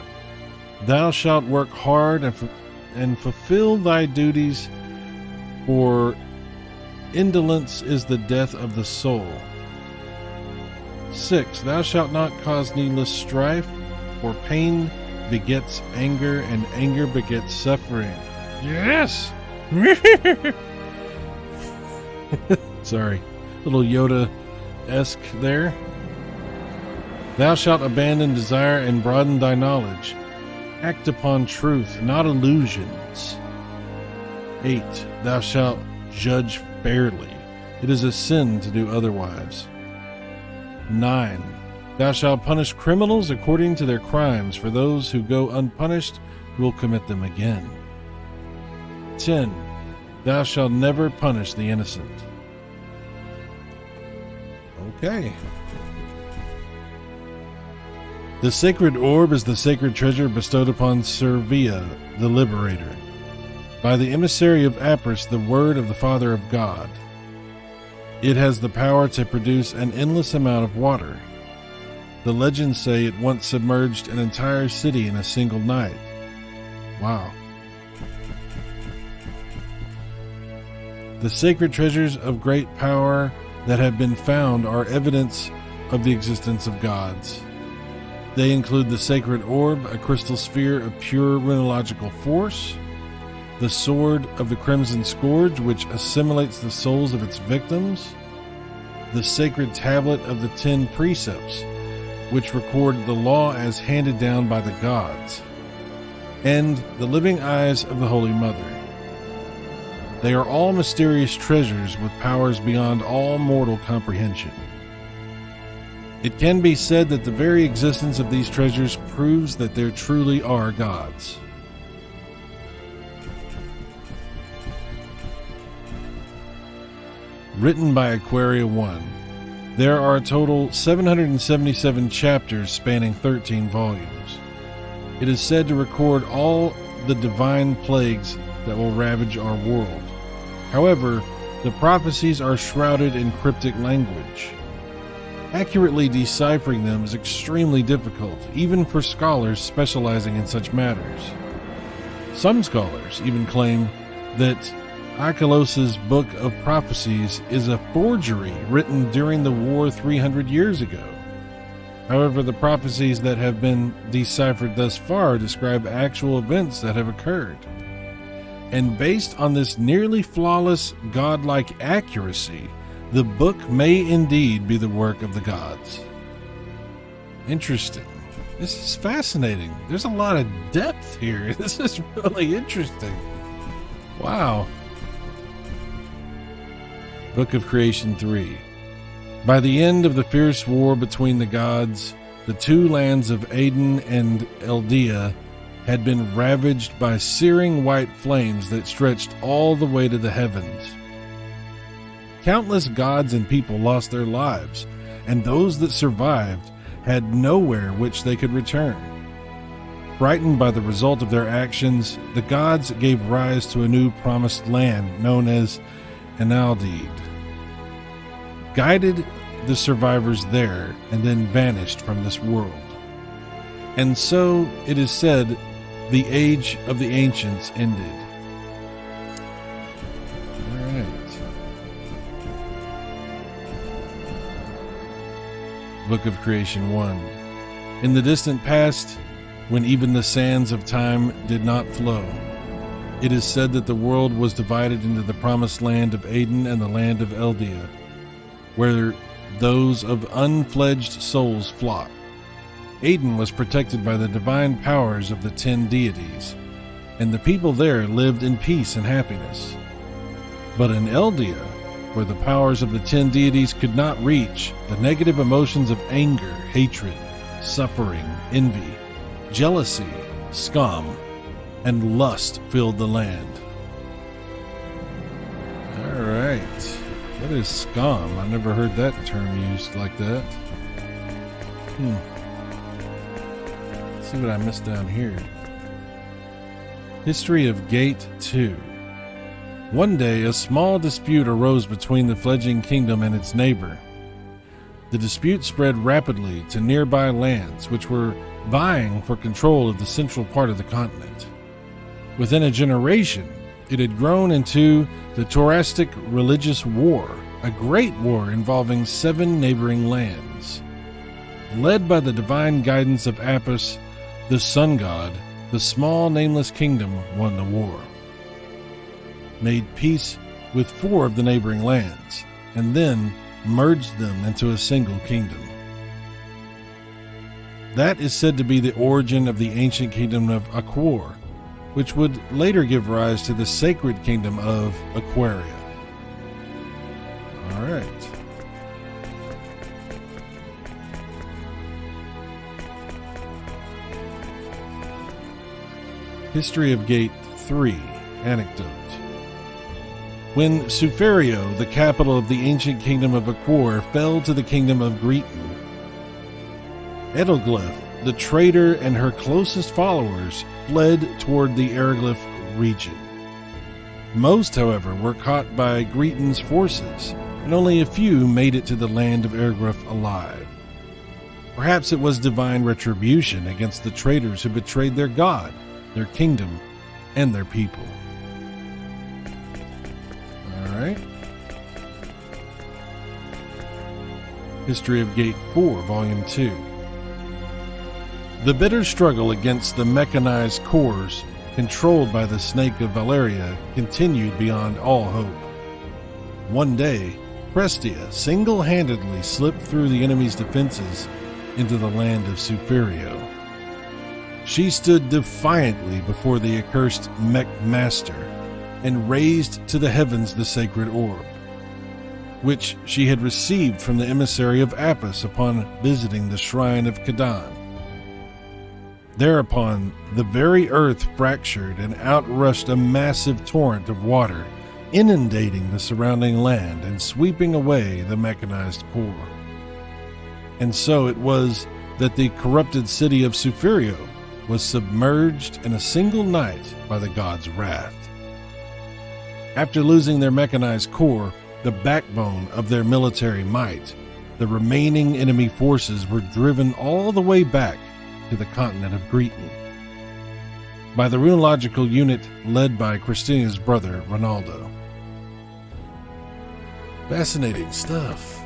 Thou shalt work hard and fulfill thy duties, for indolence is the death of the soul. 6. Thou shalt not cause needless strife, for pain begets anger, and anger begets suffering. Yes! Sorry, little Yoda-esque there. Thou shalt abandon desire and broaden thy knowledge. Act upon truth, not illusions. 8. Thou shalt judge fairly. It is a sin to do otherwise. 9. Thou shalt punish criminals according to their crimes, for those who go unpunished will commit them again. 10. Thou shalt never punish the innocent. Okay. The sacred orb is the sacred treasure bestowed upon Servia, the liberator, by the emissary of Apris, the word of the Father of God. It has the power to produce an endless amount of water. The legends say it once submerged an entire city in a single night. Wow. The sacred treasures of great power that have been found are evidence of the existence of gods. They include the sacred orb, a crystal sphere of pure runological force, the sword of the Crimson Scourge, which assimilates the souls of its victims, the sacred tablet of the 10 precepts, which record the law as handed down by the gods, and the living eyes of the Holy Mother. They are all mysterious treasures with powers beyond all mortal comprehension. It can be said that the very existence of these treasures proves that there truly are gods. Written by Aquaria 1. There are a total 777 chapters spanning 13 volumes. It is said to record all the divine plagues that will ravage our world. However, the prophecies are shrouded in cryptic language. Accurately deciphering them is extremely difficult, even for scholars specializing in such matters. Some scholars even claim that Achelous's Book of Prophecies is a forgery written during the war 300 years ago. However, the prophecies that have been deciphered thus far describe actual events that have occurred. And based on this nearly flawless, godlike accuracy, the book may indeed be the work of the gods. Interesting. This is fascinating. There's a lot of depth here. This is really interesting. Wow. Book of Creation 3. By the end of the fierce war between the gods, the two lands of Aden and Eldea had been ravaged by searing white flames that stretched all the way to the heavens. Countless gods and people lost their lives, and those that survived had nowhere which they could return. Frightened by the result of their actions, the gods gave rise to a new promised land known as Enaldide, guided the survivors there, and then vanished from this world. And so, it is said, the age of the ancients ended. Book of Creation 1. In the distant past, when even the sands of time did not flow, it is said that the world was divided into the promised land of Aden and the land of Eldea, where those of unfledged souls flock. Aden was protected by the divine powers of the 10 deities, and the people there lived in peace and happiness. But in Eldea, where the powers of the 10 deities could not reach, the negative emotions of anger, hatred, suffering, envy, jealousy, scum, and lust filled the land. All right. What is scum? I never heard that term used like that. Let's see what I missed down here. History of Gate 2. One day, a small dispute arose between the fledgling kingdom and its neighbor. The dispute spread rapidly to nearby lands, which were vying for control of the central part of the continent. Within a generation, it had grown into the Futuristic Religious War, a great war involving 7 neighboring lands. Led by the divine guidance of Apis, the sun god, the small nameless kingdom won the war, made peace with 4 of the neighboring lands, and then merged them into a single kingdom. That is said to be the origin of the ancient kingdom of Aquor, which would later give rise to the sacred kingdom of Aquaria. All right. History of Gate 3. Anecdote. When Suferio, the capital of the ancient kingdom of Aquor, fell to the kingdom of Greeton, Edelglyph, the traitor, and her closest followers fled toward the Eriglyph region. Most, however, were caught by Greeton's forces, and only a few made it to the land of Eriglyph alive. Perhaps it was divine retribution against the traitors who betrayed their god, their kingdom, and their people. All right. History of Gate 4, Volume 2. The bitter struggle against the mechanized corps controlled by the Snake of Valeria continued beyond all hope. One day, Prestia single-handedly slipped through the enemy's defenses into the land of Suferio. She stood defiantly before the accursed Mech Master and raised to the heavens the sacred orb, which she had received from the emissary of Apis upon visiting the shrine of Kadan. Thereupon, the very earth fractured and outrushed a massive torrent of water, inundating the surrounding land and sweeping away the mechanized corps. And so it was that the corrupted city of Suferio was submerged in a single night by the god's wrath. After losing their mechanized corps, the backbone of their military might, the remaining enemy forces were driven all the way back to the continent of Greeton by the runological unit led by Christina's brother, Ronaldo. Fascinating stuff.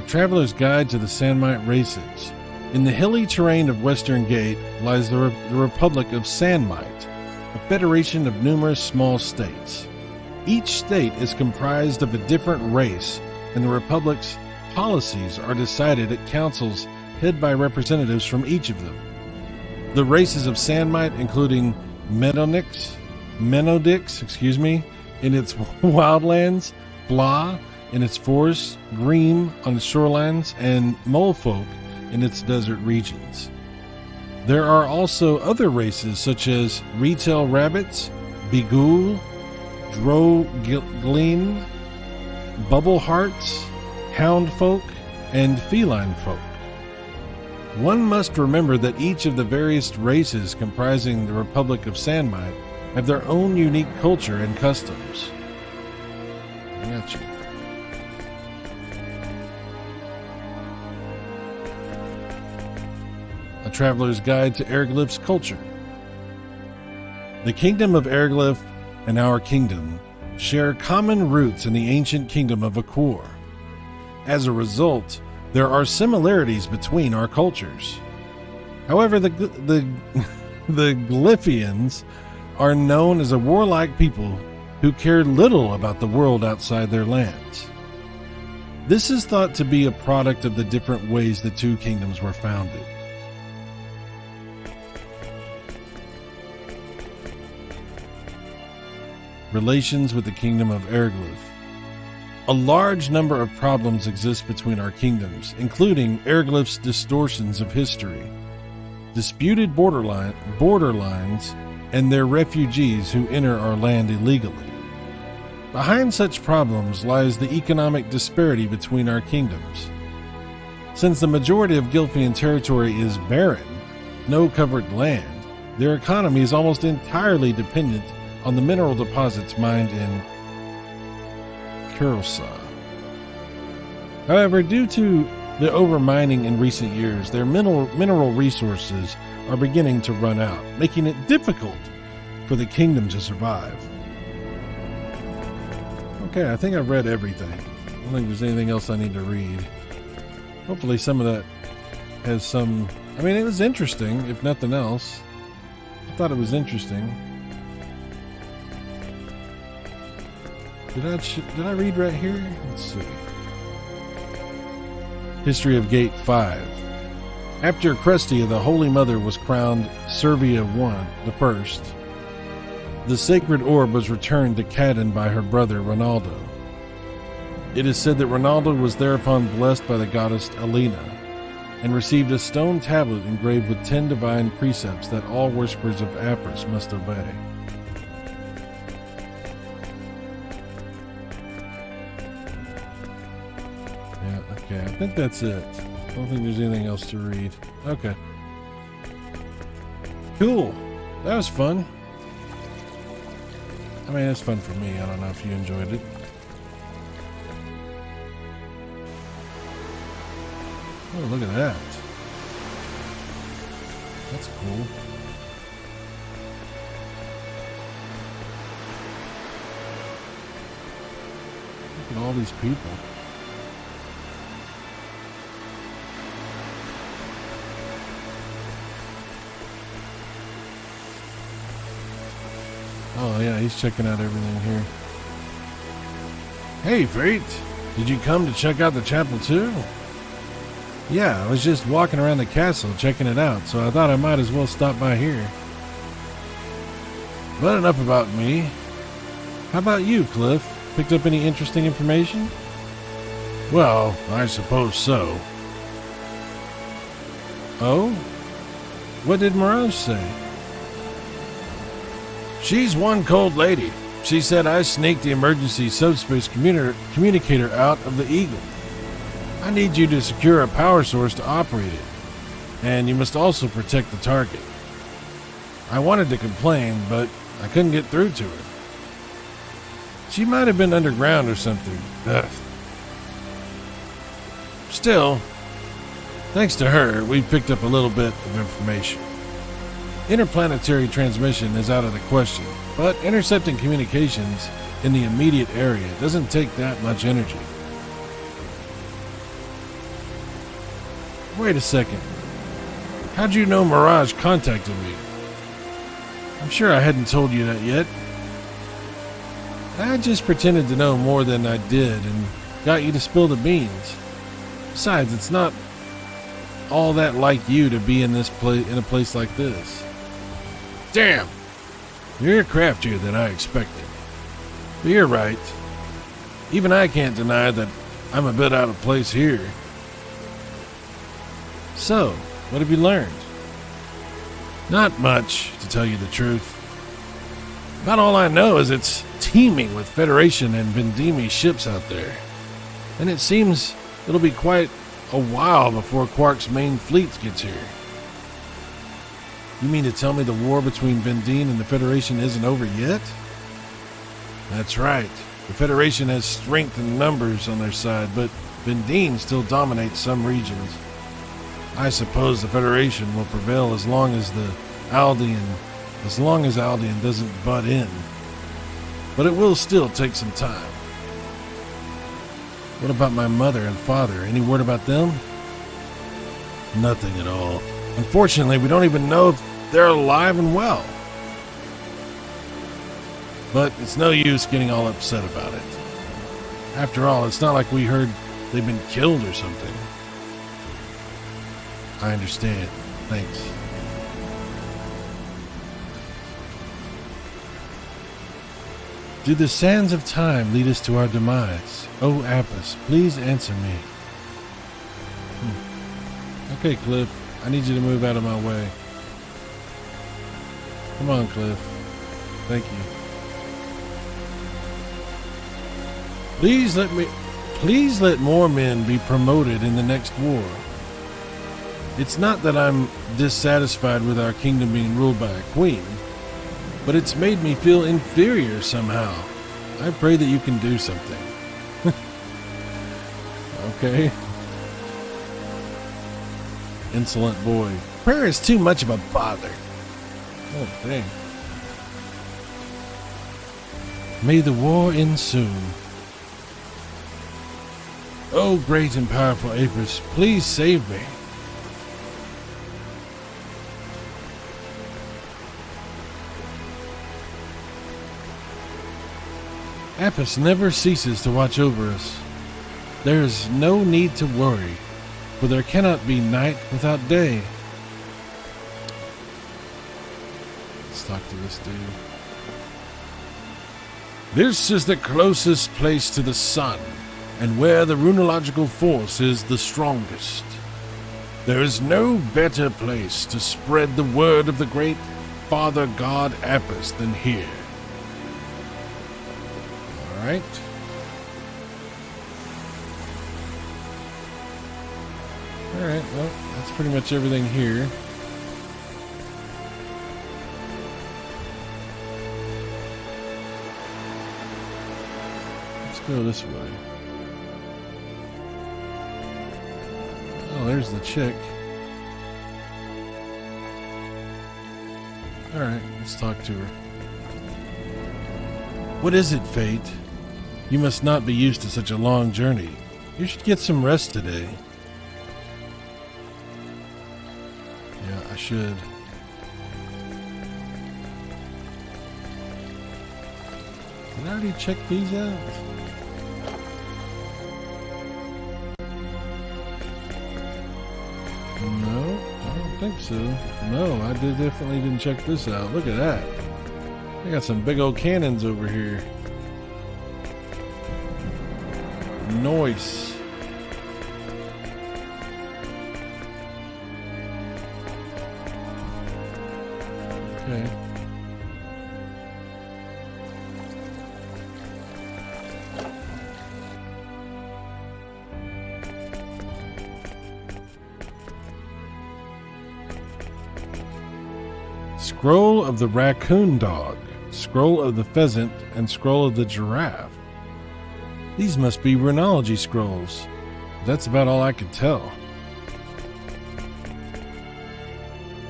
Traveler's Guide to the Sandmite Races. In the hilly terrain of Western Gate lies the Republic of Sandmite, a federation of numerous small states. Each state is comprised of a different race, and the Republic's policies are decided at councils headed by representatives from each of them. The races of Sandmite, including Menodix, in its wildlands, Blah in its forests, Green on its shorelines, and Molefolk in its desert regions. There are also other races such as Retail Rabbits, Begoul, Droglin, Bubblehearts, Houndfolk, and Feline Folk. One must remember that each of the various races comprising the Republic of Sandmite have their own unique culture and customs. I got you. A Traveler's Guide to Erglyph's Culture. The Kingdom of Erglyph and our kingdom share common roots in the ancient kingdom of Akur. As a result, there are similarities between our cultures. However, the Glyphians are known as a warlike people who cared little about the world outside their lands. This is thought to be a product of the different ways the two kingdoms were founded. Relations with the Kingdom of Erglyph. A large number of problems exist between our kingdoms, including Erglyph's distortions of history, disputed borderlines, and their refugees who enter our land illegally. Behind such problems lies the economic disparity between our kingdoms. Since the majority of Gylfian territory is barren, no covered land, their economy is almost entirely dependent on the mineral deposits mined in Kurosa. However, due to the overmining in recent years, their mineral resources are beginning to run out, making it difficult for the kingdom to survive. Okay, I think I've read everything. I don't think there's anything else I need to read. Hopefully some of that has some... I mean, it was interesting, if nothing else. I thought it was interesting. Did I read right here? Let's see. History of Gate 5. After Crestia, the Holy Mother was crowned Servia I, the sacred orb was returned to Cadden by her brother Ronaldo. It is said that Ronaldo was thereupon blessed by the goddess Alina and received a stone tablet engraved with 10 divine precepts that all worshippers of Apris must obey. Okay, I think that's it. I don't think there's anything else to read. Okay. Cool. That was fun. I mean, it's fun for me. I don't know if you enjoyed it. Oh, look at that. That's cool. Look at all these people. Oh yeah, he's checking out everything here. Hey, Fate! Did you come to check out the chapel too? Yeah, I was just walking around the castle checking it out, so I thought I might as well stop by here. But enough about me. How about you, Cliff? Picked up any interesting information? Well, I suppose so. Oh? What did Mirage say? She's one cold lady. She said I sneaked the emergency subspace communicator out of the Eagle. I need you to secure a power source to operate it, and you must also protect the target. I wanted to complain, but I couldn't get through to her. She might have been underground or something. Ugh. Still, thanks to her, we've picked up a little bit of information. Interplanetary transmission is out of the question, but intercepting communications in the immediate area doesn't take that much energy. Wait a second. How'd you know Mirage contacted me? I'm sure I hadn't told you that yet. I just pretended to know more than I did and got you to spill the beans. Besides, it's not all that like you to be in a place like this. Damn! You're craftier than I expected. But you're right. Even I can't deny that I'm a bit out of place here. So, what have you learned? Not much, to tell you the truth. About all I know is it's teeming with Federation and Vendimi ships out there. And it seems it'll be quite a while before Quark's main fleet gets here. You mean to tell me the war between Vendine and the Federation isn't over yet? That's right. The Federation has strength and numbers on their side, but Vendine still dominates some regions. I suppose the Federation will prevail as long as Aldean doesn't butt in. But it will still take some time. What about my mother and father? Any word about them? Nothing at all. Unfortunately, we don't even know if they're alive and well. But it's no use getting all upset about it. After all, it's not like we heard they've been killed or something. I understand. Thanks. Do the sands of time lead us to our demise? Oh, Apis, please answer me. Okay, Cliff. I need you to move out of my way. Come on, Cliff. Thank you. Please let more men be promoted in the next war. It's not that I'm dissatisfied with our kingdom being ruled by a queen, but it's made me feel inferior somehow. I pray that you can do something. Okay. Insolent boy. Prayer is too much of a bother. Oh, dang. May the war end soon. Oh, great and powerful Apis, please save me. Apis never ceases to watch over us. There is no need to worry, for there cannot be night without day. Let's talk to this dude. This is the closest place to the sun, and where the runological force is the strongest. There is no better place to spread the word of the great Father God Apis than here. Alright. Alright, well, that's pretty much everything here. Let's go this way. Oh, there's the chick. Alright, let's talk to her. What is it, Fate? You must not be used to such a long journey. You should get some rest today. Yeah, I should. Did I already check these out? No, I don't think so. No, I definitely didn't check this out. Look at that. I got some big old cannons over here. Nice. Okay. Scroll of the raccoon dog, scroll of the pheasant, and scroll of the giraffe. These must be runology scrolls. That's about all I could tell.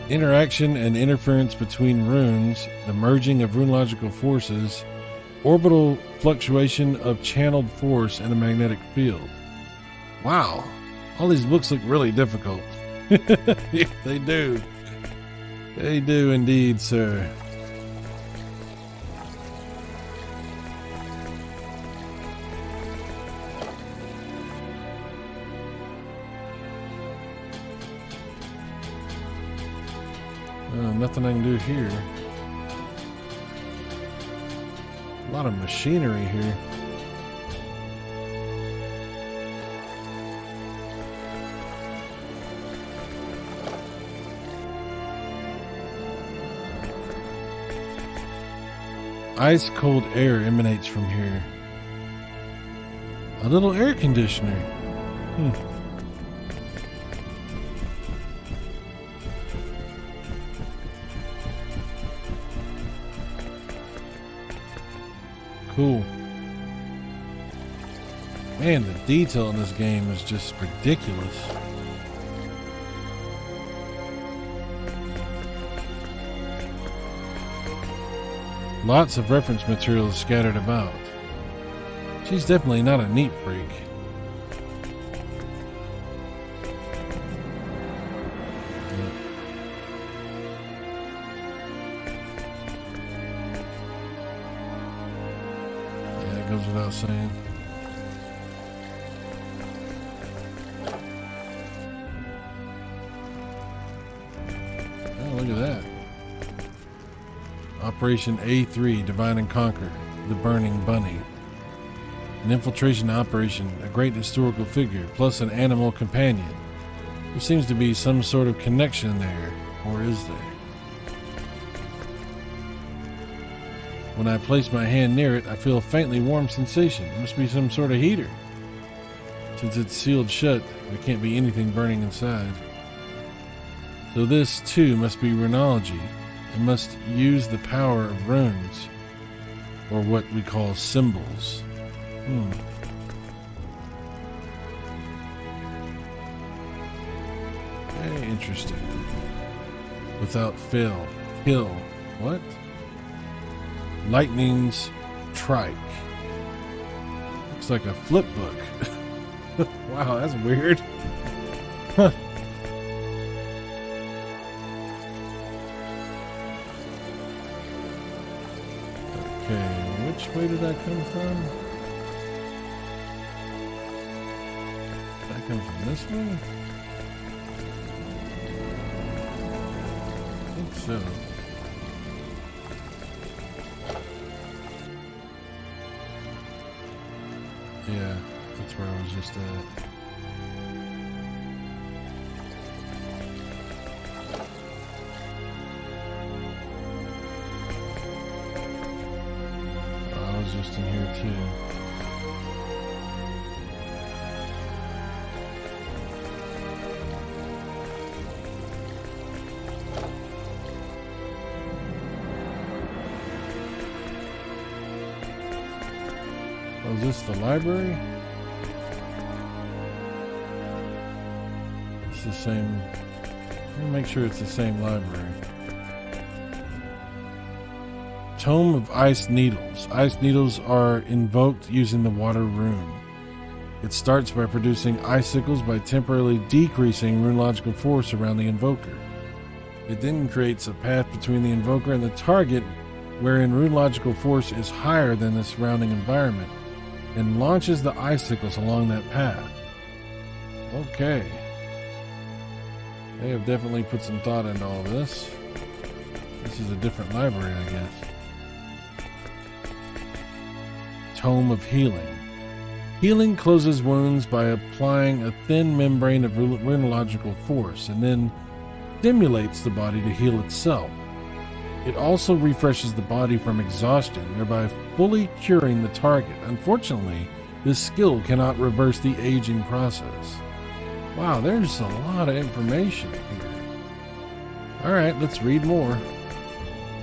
Interaction and interference between runes, the merging of runological forces, orbital fluctuation of channeled force in a magnetic field. Wow, all these books look really difficult. They do. They do indeed, sir. Oh, nothing I can do here. A lot of machinery here. Ice cold air emanates from here. A little air conditioner. Cool. Man, the detail in this game is just ridiculous. Lots of reference material scattered about. She's definitely not a neat freak. Yeah, it goes without saying. Oh, look at that. Operation A3, Divide and Conquer, the Burning Bunny. An infiltration operation, a great historical figure, plus an animal companion. There seems to be some sort of connection there, or is there? When I place my hand near it, I feel a faintly warm sensation. It must be some sort of heater. Since it's sealed shut, there can't be anything burning inside. So this, too, must be runology. It must use the power of runes, or what we call symbols. Very interesting. Without fail. Kill. What? Lightning's trike. Looks like a flip book. Wow, that's weird. Huh. Okay, which way did that come from? Did that come from this way? I think so. Yeah, that's where I was just at. Just in here too. Oh, is this the library? It's the same. Let me make sure it's the same library. Tome of Ice Needles. Ice Needles are invoked using the water rune. It starts by producing icicles by temporarily decreasing runological force around the invoker. It then creates a path between the invoker and the target wherein runological force is higher than the surrounding environment and launches the icicles along that path. Okay. They have definitely put some thought into all of this. This is a different library, I guess. Tome of Healing. Healing closes wounds by applying a thin membrane of runological force and then stimulates the body to heal itself. It also refreshes the body from exhaustion, thereby fully curing the target. Unfortunately, this skill cannot reverse the aging process. Wow, there's a lot of information here. Alright, let's read more.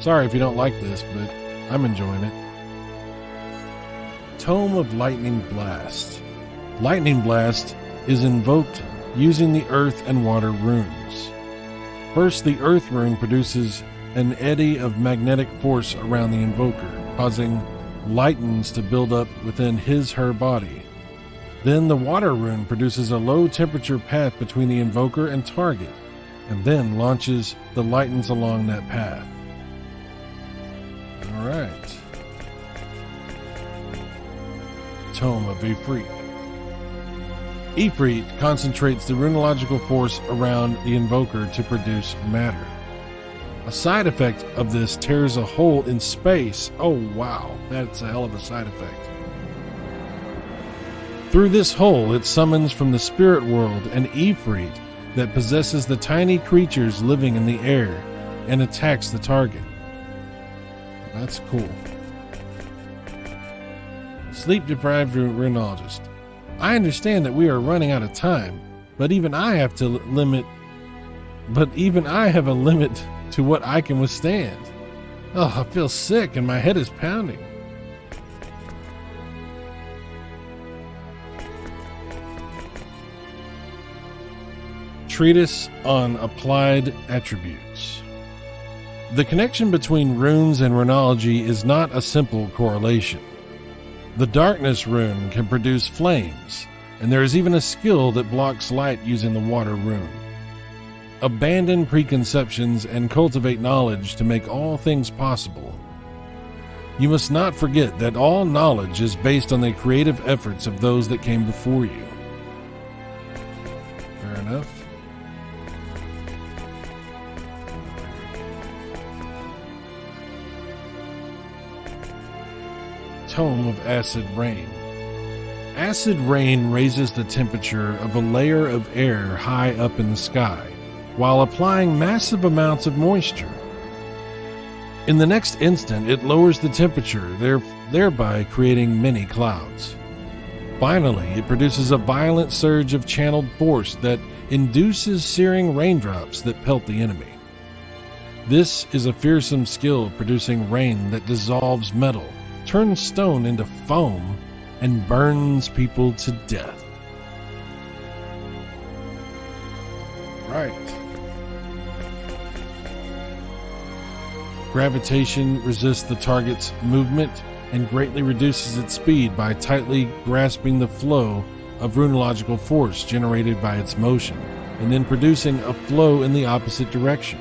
Sorry if you don't like this, but I'm enjoying it. Tome of Lightning Blast. Lightning Blast is invoked using the earth and water runes. First, the earth rune produces an eddy of magnetic force around the invoker, causing lightnings to build up within his/her body. Then the water rune produces a low temperature path between the invoker and target, and then launches the lightens along that path. Alright. Tome of Ifrit. Ifrit concentrates the runological force around the invoker to produce matter. A side effect of this tears a hole in space. Oh wow, that's a hell of a side effect. Through this hole, it summons from the spirit world an Ifrit that possesses the tiny creatures living in the air and attacks the target. That's cool. Sleep-deprived runologist. I understand that we are running out of time, but even I have a limit to what I can withstand. Oh, I feel sick and my head is pounding. Treatise on Applied Attributes. The connection between runes and runology is not a simple correlation. The darkness rune can produce flames, and there is even a skill that blocks light using the water rune. Abandon preconceptions and cultivate knowledge to make all things possible. You must not forget that all knowledge is based on the creative efforts of those that came before you. Fair enough. Tome of Acid Rain. Acid rain raises the temperature of a layer of air high up in the sky, while applying massive amounts of moisture. In the next instant, it lowers the temperature, thereby creating many clouds. Finally, it produces a violent surge of channeled force that induces searing raindrops that pelt the enemy. This is a fearsome skill producing rain that dissolves metal, turns stone into foam, and burns people to death. Right. Gravitation resists the target's movement and greatly reduces its speed by tightly grasping the flow of runological force generated by its motion, and then producing a flow in the opposite direction.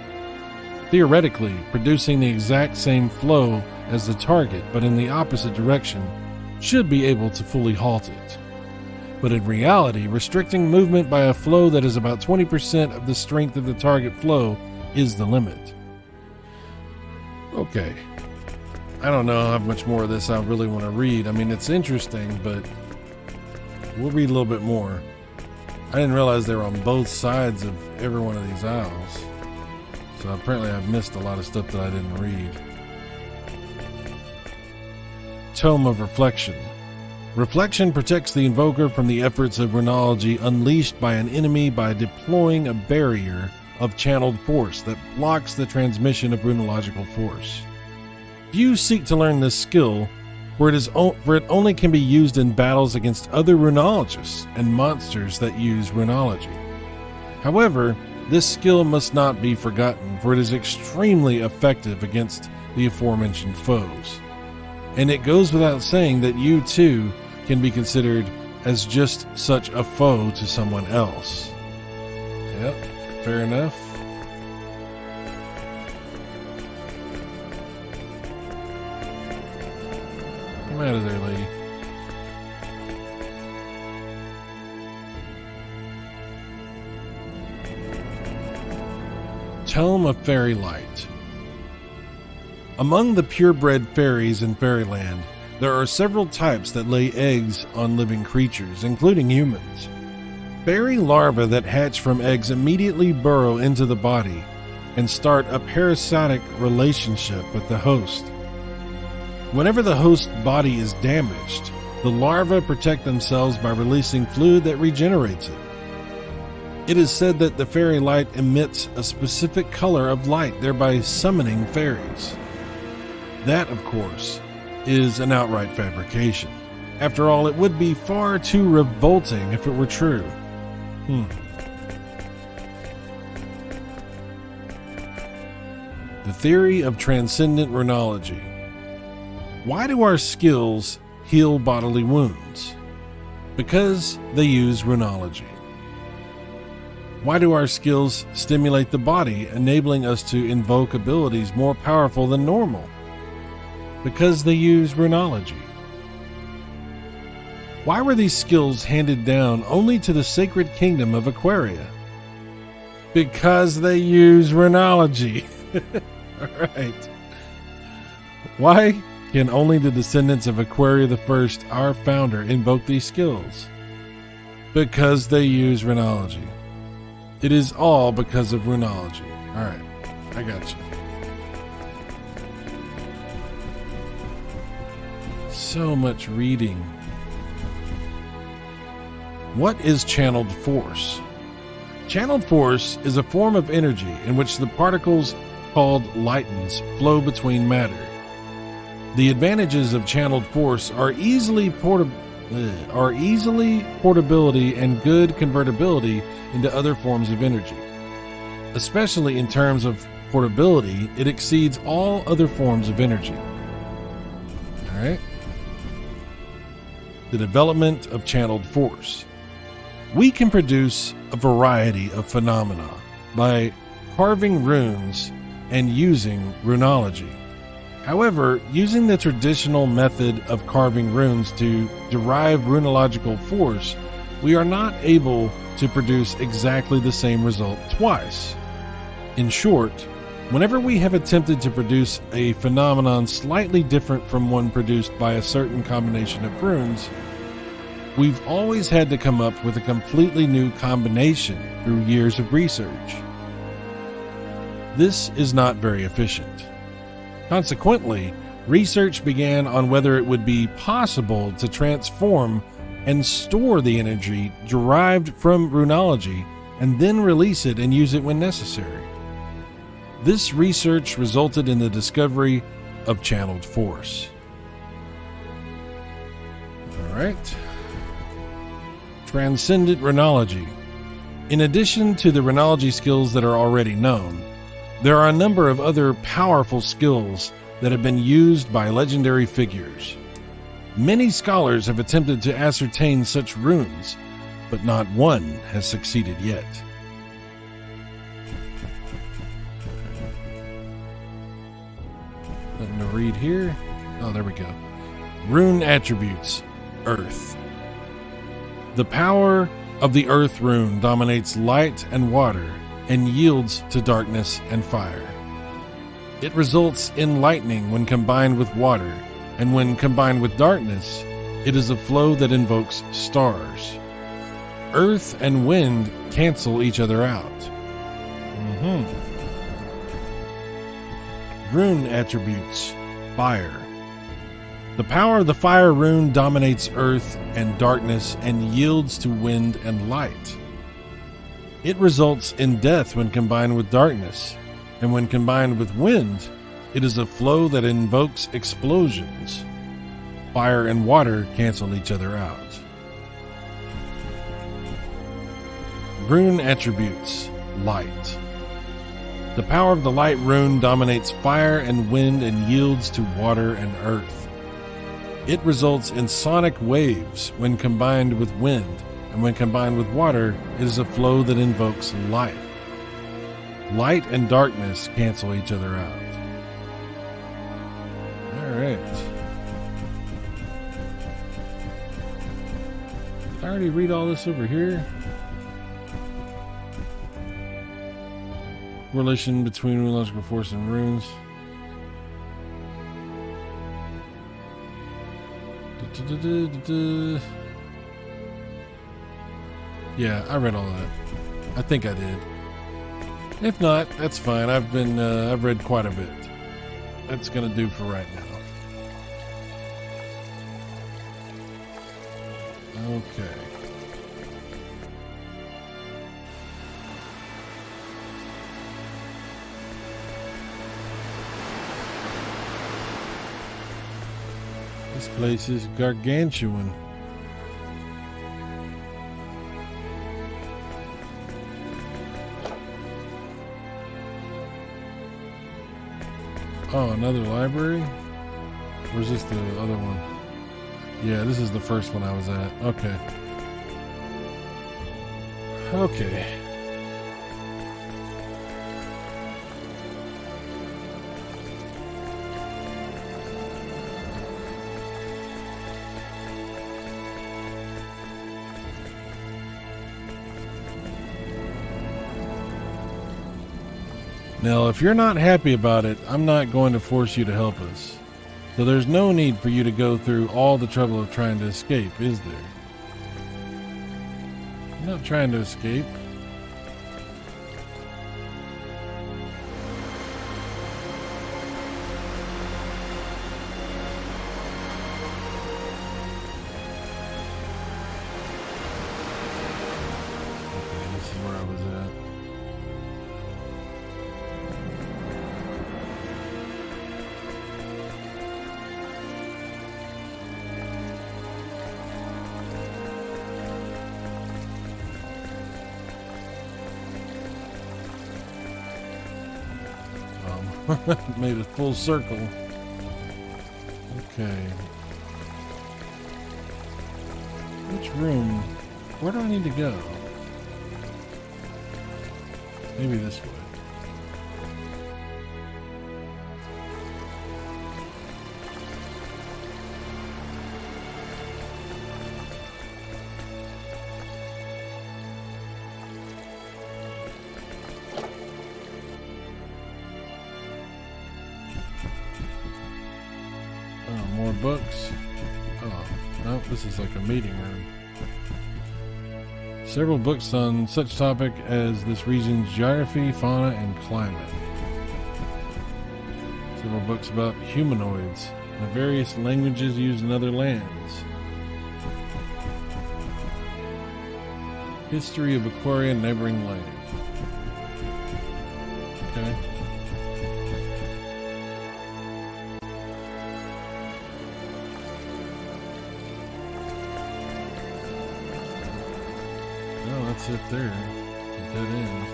Theoretically, producing the exact same flow as the target, but in the opposite direction, should be able to fully halt it. But in reality, restricting movement by a flow that is about 20% of the strength of the target flow is the limit. Okay. I don't know how much more of this I really want to read. I mean, it's interesting, but we'll read a little bit more. I didn't realize they were on both sides of every one of these aisles. So apparently I've missed a lot of stuff that I didn't read. Tome of Reflection. Reflection protects the invoker from the efforts of runology unleashed by an enemy by deploying a barrier of channeled force that blocks the transmission of runological force. Few seek to learn this skill, for it only can be used in battles against other runologists and monsters that use runology. However, this skill must not be forgotten, for it is extremely effective against the aforementioned foes. And it goes without saying that you too can be considered as just such a foe to someone else. Yep, fair enough. Come out of there, lady. Tome of Fairy Light. Among the purebred fairies in fairyland, there are several types that lay eggs on living creatures, including humans. Fairy larvae that hatch from eggs immediately burrow into the body and start a parasitic relationship with the host. Whenever the host's body is damaged, the larvae protect themselves by releasing fluid that regenerates it. It is said that the fairy light emits a specific color of light, thereby summoning fairies. That, of course, is an outright fabrication. After all, it would be far too revolting if it were true. The theory of transcendent runology. Why do our skills heal bodily wounds? Because they use runology. Why do our skills stimulate the body, enabling us to invoke abilities more powerful than normal? Because they use runology. Why were these skills handed down only to the sacred kingdom of Aquaria? Because they use runology. Alright. Why can only the descendants of Aquaria I, our founder, invoke these skills? Because they use runology. It is all because of runology. Alright, I got you. So much reading. What is channeled force? Channeled force is a form of energy in which the particles called lightens flow between matter. The advantages of channeled force are easily portability and good convertibility into other forms of energy. Especially in terms of portability, it exceeds all other forms of energy. Alright. The development of channeled force. We can produce a variety of phenomena by carving runes and using runology. However, using the traditional method of carving runes to derive runological force, we are not able to produce exactly the same result twice. In short, whenever we have attempted to produce a phenomenon slightly different from one produced by a certain combination of runes, we've always had to come up with a completely new combination through years of research. This is not very efficient. Consequently, research began on whether it would be possible to transform and store the energy derived from runology and then release it and use it when necessary. This research resulted in the discovery of channeled force. All right. Transcendent runology. In addition to the runology skills that are already known, there are a number of other powerful skills that have been used by legendary figures. Many scholars have attempted to ascertain such runes, but not one has succeeded yet. Nothing to read here. Oh, there we go. Rune attributes. Earth. The power of the Earth rune dominates light and water and yields to darkness and fire. It results in lightning when combined with water, and when combined with darkness, it is a flow that invokes stars. Earth and wind cancel each other out. Rune attributes. Fire. The power of the fire rune dominates earth and darkness and yields to wind and light. It results in death when combined with darkness, and when combined with wind, it is a flow that invokes explosions. Fire and water cancel each other out. Rune attributes. Light. The power of the light rune dominates fire and wind and yields to water and earth. It results in sonic waves when combined with wind, and when combined with water, it is a flow that invokes life. Light and darkness cancel each other out. Alright. Did I already read all this over here? Relation between runological force and runes. Yeah, I read all that. I think I did. If not, that's fine. I've read quite a bit. That's gonna do for right now. Okay. This place is gargantuan. Oh, another library? Or is this the other one? Yeah, this is the first one I was at. Okay. Okay. Now, if you're not happy about it, I'm not going to force you to help us. So there's no need for you to go through all the trouble of trying to escape, is there? I'm not trying to escape. Okay, this is where I was at. Made a full circle. Okay. Which room? Where do I need to go? Maybe this way. More books. Oh, no, this is like a meeting room. Several books on such topic as this region's geography, fauna, and climate. Several books about humanoids and the various languages used in other lands. History of Aquaria and neighboring lands. Okay. That's it there. It's a dead end.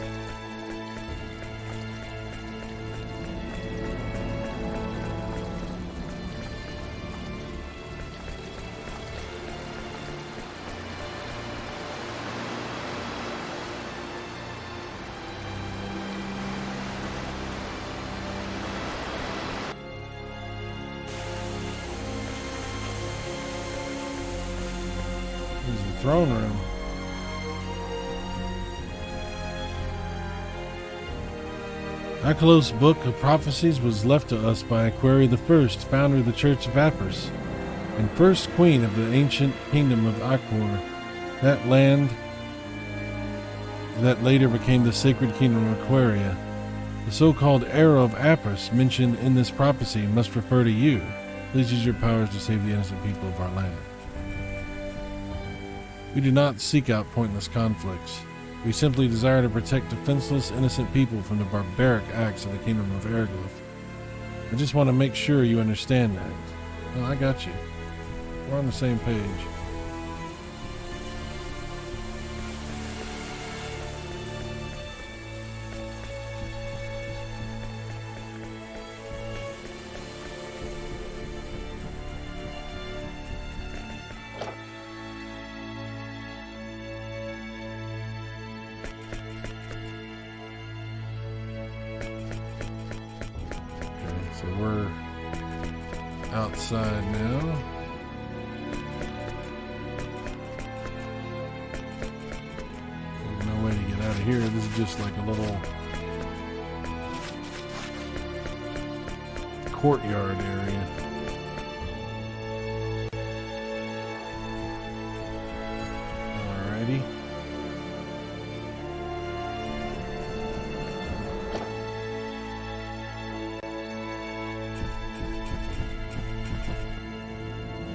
There's the throne room. Akelos' Book of Prophecies was left to us by Aquaria the First, founder of the Church of Apris, and first queen of the ancient kingdom of Akor, that land that later became the sacred kingdom of Aquaria. The so-called era of Apris mentioned in this prophecy must refer to you. Please use your powers to save the innocent people of our land. We do not seek out pointless conflicts. We simply desire to protect defenseless, innocent people from the barbaric acts of the kingdom of Erglyph. I just want to make sure you understand that. Oh, I got you. We're on the same page. So we're outside now. There's no way to get out of here. This is just like a little courtyard area. Alrighty.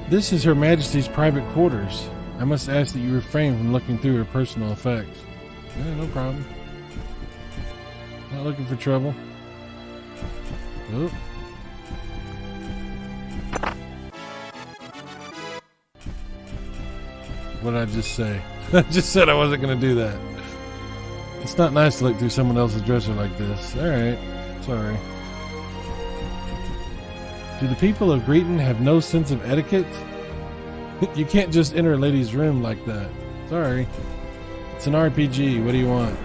This is Her Majesty's private quarters. I must ask that you refrain from looking through her personal effects. Yeah, no problem. Not looking for trouble. Oh. What did I just say? I just said I wasn't going to do that. It's not nice to look through someone else's dresser like this. Alright. Sorry. Do the people of Greeton have no sense of etiquette? You can't just enter a lady's room like that. Sorry. It's an RPG. What do you want?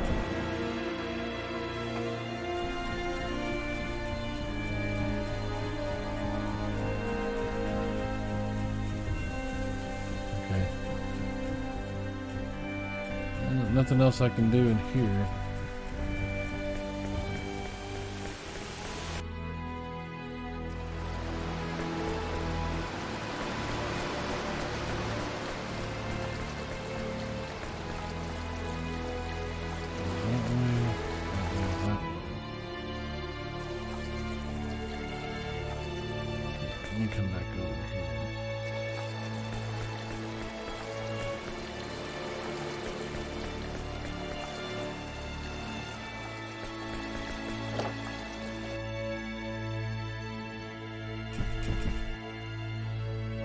Okay. Nothing else I can do in here. Let me come back over here.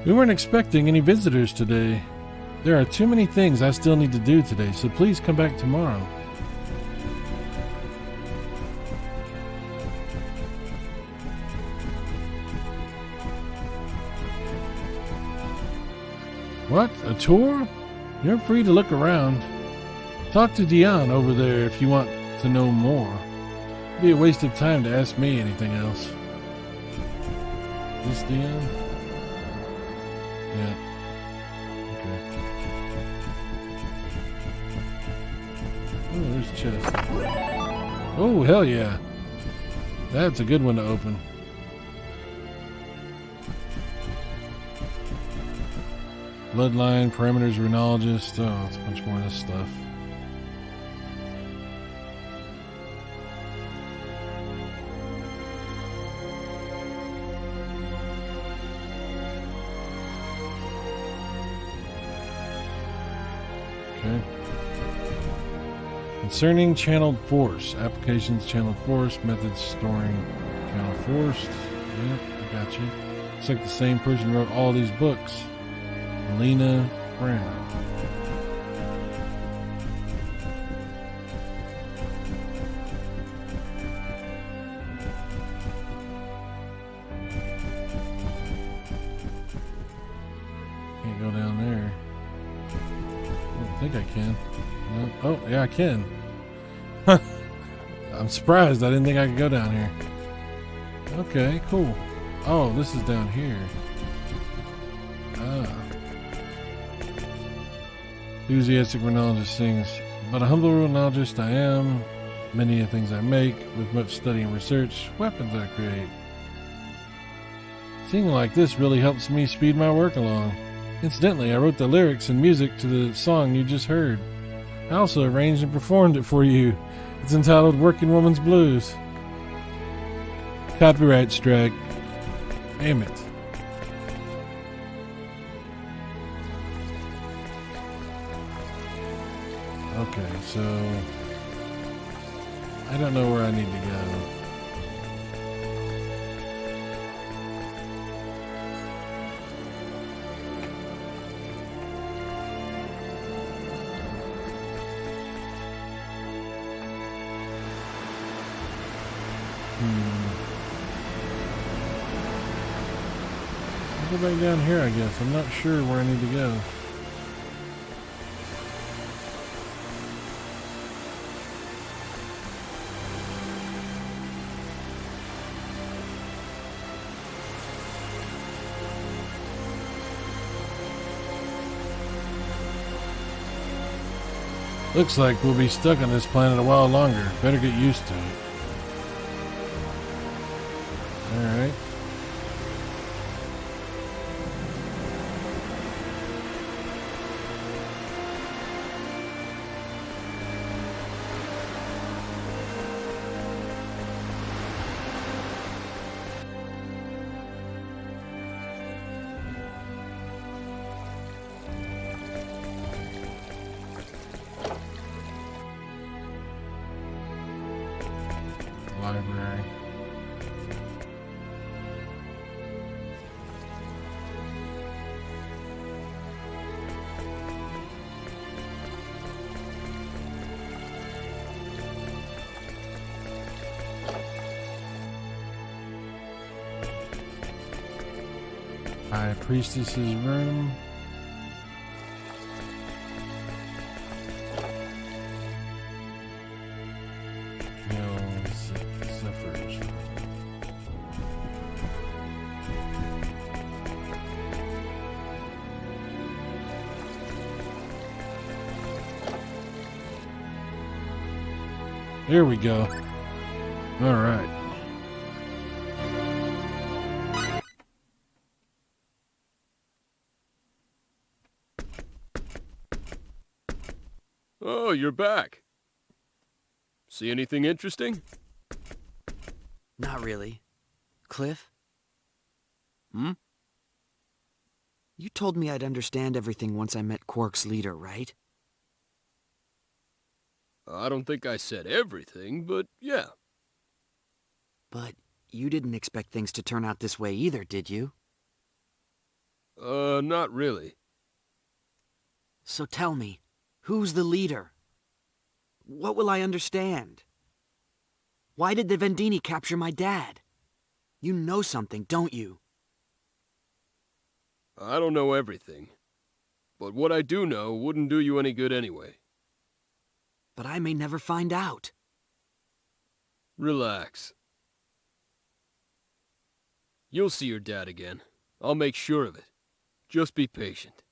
We weren't expecting any visitors today. There are too many things I still need to do today, so please come back tomorrow. What? A tour? You're free to look around. Talk to Dion over there if you want to know more. It'd be a waste of time to ask me anything else. This Dion? Yeah. Okay. Oh, there's a chest. Oh, hell yeah. That's a good one to open. Bloodline, parameters, runologist. Oh, it's a bunch more of this stuff. Okay. Concerning channeled force. Applications, channeled force. Methods, storing channeled force. Yep, I got you. It's like the same person wrote all these books. Lena Brown. Can't go down there. I don't think I can. No. Oh, yeah, I can. I'm surprised. I didn't think I could go down here. Okay, cool. Oh, this is down here. Ah. Enthusiastic rhinologist sings, but a humble rhinologist I am. Many of the things I make, with much study and research, weapons I create. Singing like this really helps me speed my work along. Incidentally, I wrote the lyrics and music to the song you just heard. I also arranged and performed it for you. It's entitled Working Woman's Blues. Copyright strike. Damn it. Okay, so I don't know where I need to go. I'll go back down here, I guess. I'm not sure where I need to go. Looks like we'll be stuck on this planet a while longer. Better get used to it. Alright. Library. High Priestess's room. Here we go. All right. Oh, you're back. See anything interesting? Not really. Cliff? Hmm? You told me I'd understand everything once I met Quark's leader, right? I don't think I said everything, but yeah. But you didn't expect things to turn out this way either, did you? Not really. So tell me, who's the leader? What will I understand? Why did the Vendini capture my dad? You know something, don't you? I don't know everything. But what I do know wouldn't do you any good anyway. But I may never find out. Relax. You'll see your dad again. I'll make sure of it. Just be patient.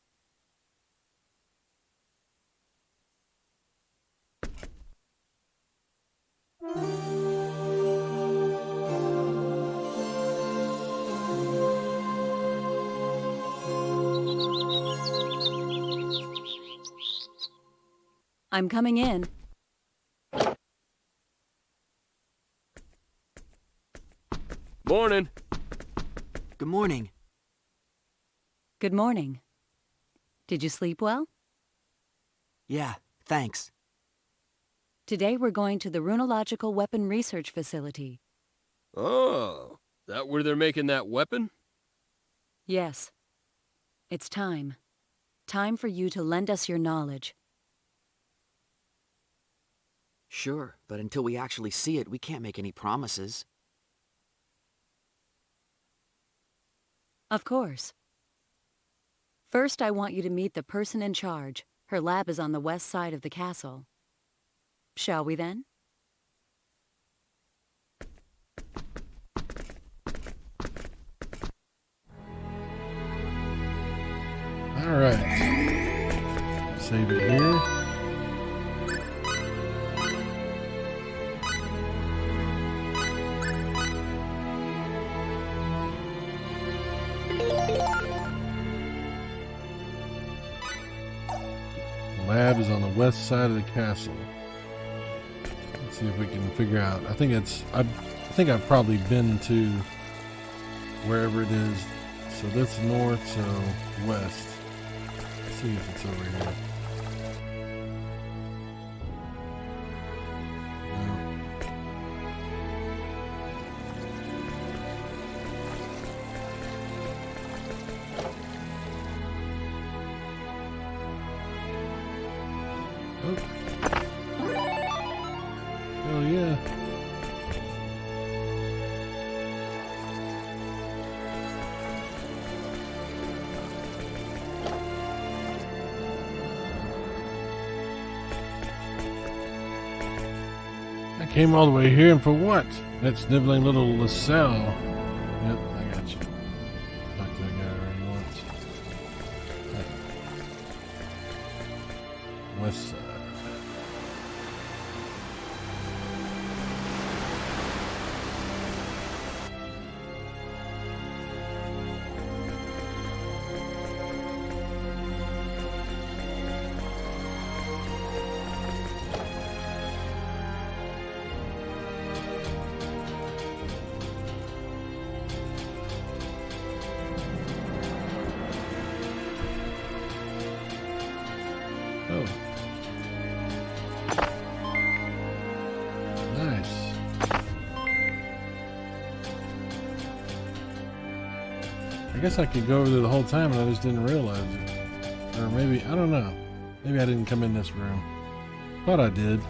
I'm coming in. Morning. Good morning. Good morning. Did you sleep well? Yeah, thanks. Today we're going to the Runological Weapon Research Facility. Oh, that where they're making that weapon? Yes. It's time. Time for you to lend us your knowledge. Sure, but until we actually see it, we can't make any promises. Of course. First, I want you to meet the person in charge. Her lab is on the west side of the castle. Shall we then? All right. Save it here. The lab is on the west side of the castle. Let's see if we can figure out. I think I've probably been to wherever it is. So that's north, so west. Let's see if it's over here. No. Oh. Hell yeah. I came all the way here, and for what? That sniveling little LaSalle. Yep, I got you. Talked to that guy already once. Yeah. West side. Oh. Nice. I guess I could go over there the whole time and I just didn't realize it. Or maybe, I don't know. Maybe I didn't come in this room. Thought I did.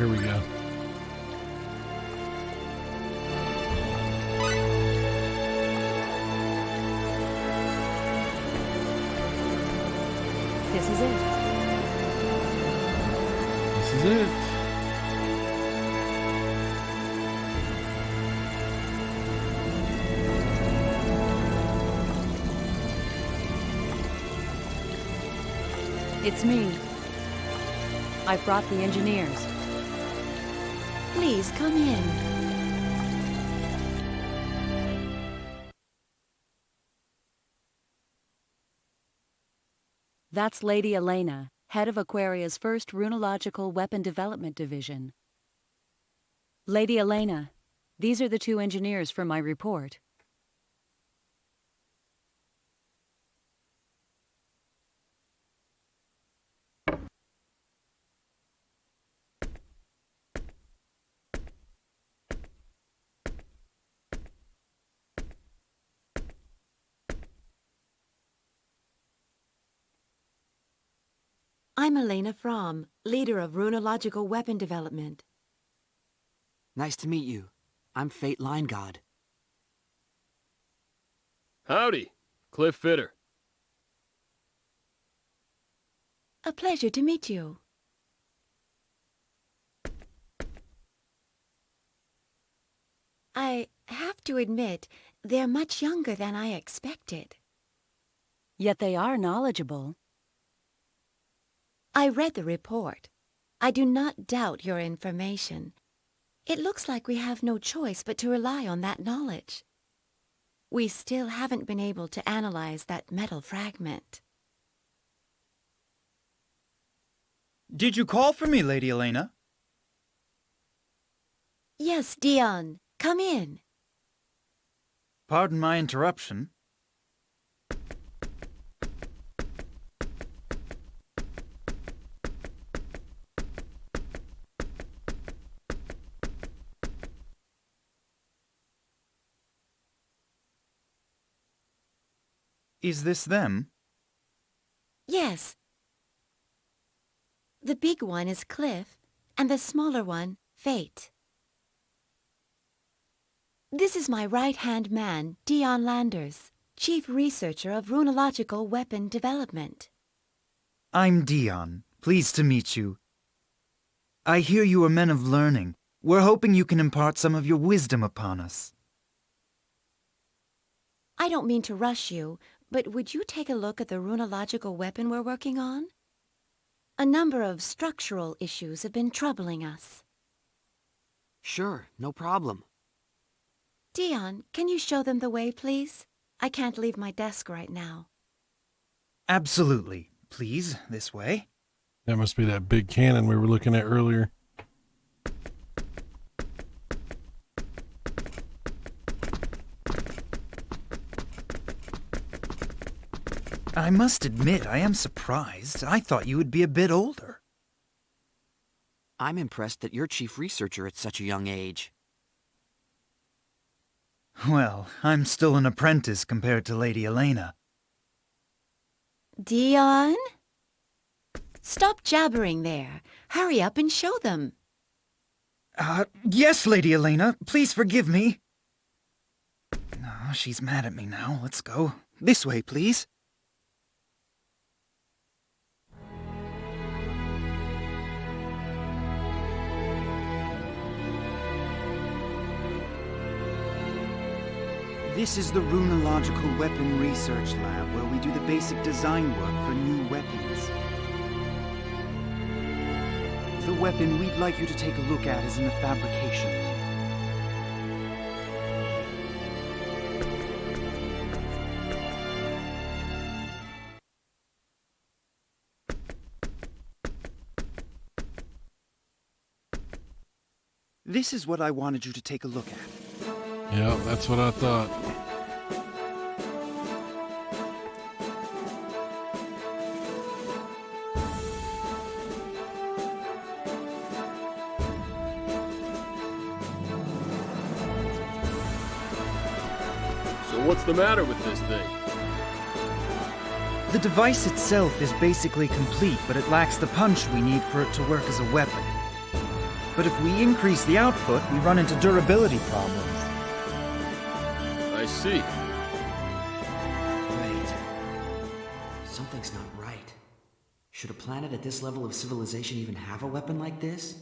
here we go. This is it. This is it. It's me. I've brought the engineers. Please come in. That's Lady Elena, head of Aquaria's first runological weapon development division. Lady Elena, these are the two engineers for my report. I'm Elena Fromm, leader of runological weapon development. Nice to meet you. I'm Fate Line God. Howdy, Cliff Fitter. A pleasure to meet you. I have to admit, they're much younger than I expected. Yet they are knowledgeable. I read the report. I do not doubt your information. It looks like we have no choice but to rely on that knowledge. We still haven't been able to analyze that metal fragment. Did you call for me, Lady Elena? Yes, Dion. Come in. Pardon my interruption. Is this them? Yes. The big one is Cliff, and the smaller one, Fate. This is my right-hand man, Dion Landers, Chief Researcher of Runological Weapon Development. I'm Dion. Pleased to meet you. I hear you are men of learning. We're hoping you can impart some of your wisdom upon us. I don't mean to rush you, but would you take a look at the runological weapon we're working on? A number of structural issues have been troubling us. Sure, no problem. Dion, can you show them the way, please? I can't leave my desk right now. Absolutely. Please, this way. That must be that big cannon we were looking at earlier. I must admit, I am surprised. I thought you would be a bit older. I'm impressed that you're chief researcher at such a young age. Well, I'm still an apprentice compared to Lady Elena. Dion? Stop jabbering there. Hurry up and show them. Yes, Lady Elena. Please forgive me. Oh, she's mad at me now. Let's go. This way, please. This is the Runological Weapon Research Lab, where we do the basic design work for new weapons. The weapon we'd like you to take a look at is in the fabrication room. This is what I wanted you to take a look at. Yeah, that's what I thought. So what's the matter with this thing? The device itself is basically complete, but it lacks the punch we need for it to work as a weapon. But if we increase the output, we run into durability problems. I see. Wait. Something's not right. Should a planet at this level of civilization even have a weapon like this?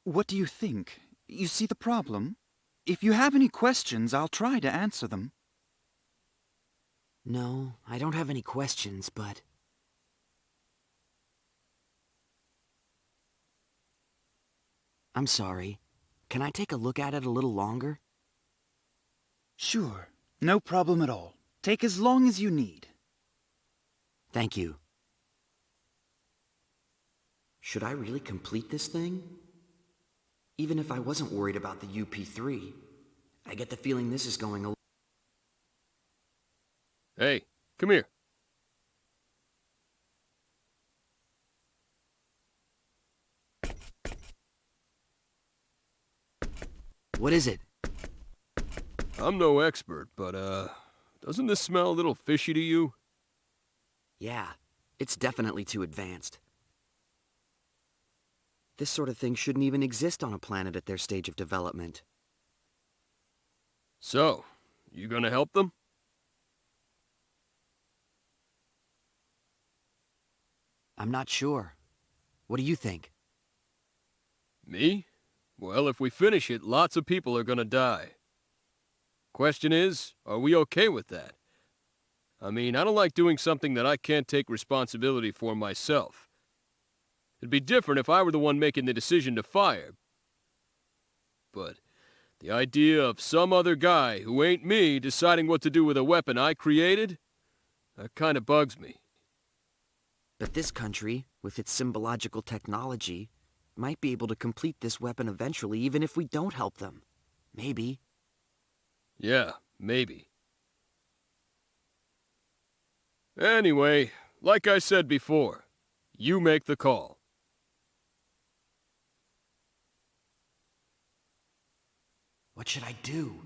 What do you think? You see the problem? If you have any questions, I'll try to answer them. No, I don't have any questions, but... I'm sorry. Can I take a look at it a little longer? Sure. No problem at all. Take as long as you need. Thank you. Should I really complete this thing? Even if I wasn't worried about the UP3, I get the feeling this is going a... Hey, come here. What is it? I'm no expert, but, doesn't this smell a little fishy to you? Yeah, it's definitely too advanced. This sort of thing shouldn't even exist on a planet at their stage of development. So, you gonna help them? I'm not sure. What do you think? Me? Well, if we finish it, lots of people are gonna die. Question is, are we okay with that? I mean, I don't like doing something that I can't take responsibility for myself. It'd be different if I were the one making the decision to fire. But the idea of some other guy who ain't me deciding what to do with a weapon I created, that kind of bugs me. But this country, with its symbological technology, might be able to complete this weapon eventually even if we don't help them. Maybe. Yeah, maybe. Anyway, like I said before, you make the call. What should I do?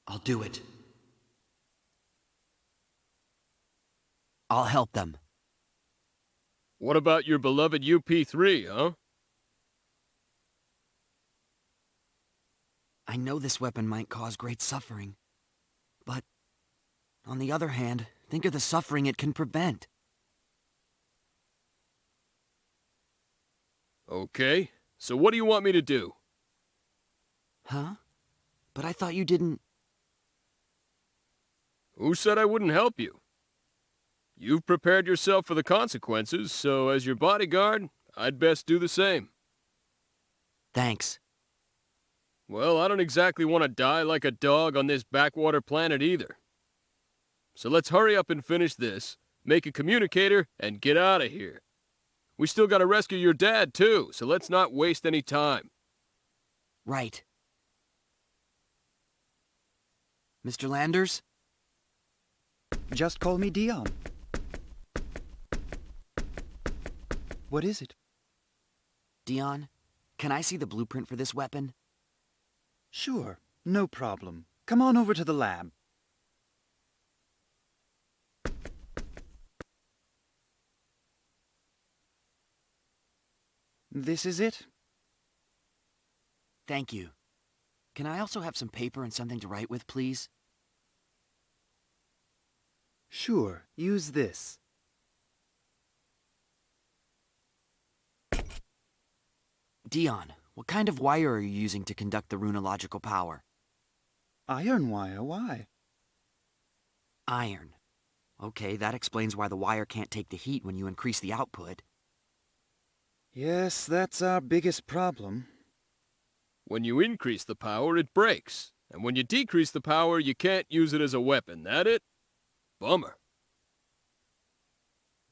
I'll do it. I'll help them. What about your beloved UP3, huh? I know this weapon might cause great suffering. But, on the other hand, think of the suffering it can prevent. Okay, so what do you want me to do? Huh? But I thought you didn't... Who said I wouldn't help you? You've prepared yourself for the consequences, so as your bodyguard, I'd best do the same. Thanks. Well, I don't exactly want to die like a dog on this backwater planet either. So let's hurry up and finish this, make a communicator, and get out of here. We still gotta rescue your dad, too, so let's not waste any time. Right. Mr. Landers? Just call me Dion. What is it? Dion, can I see the blueprint for this weapon? Sure, no problem. Come on over to the lab. This is it? Thank you. Can I also have some paper and something to write with, please? Sure, use this. Dion, what kind of wire are you using to conduct the runological power? Iron wire, why? Iron. Okay, that explains why the wire can't take the heat when you increase the output. Yes, that's our biggest problem. When you increase the power, it breaks. And when you decrease the power, you can't use it as a weapon. That it? Bummer.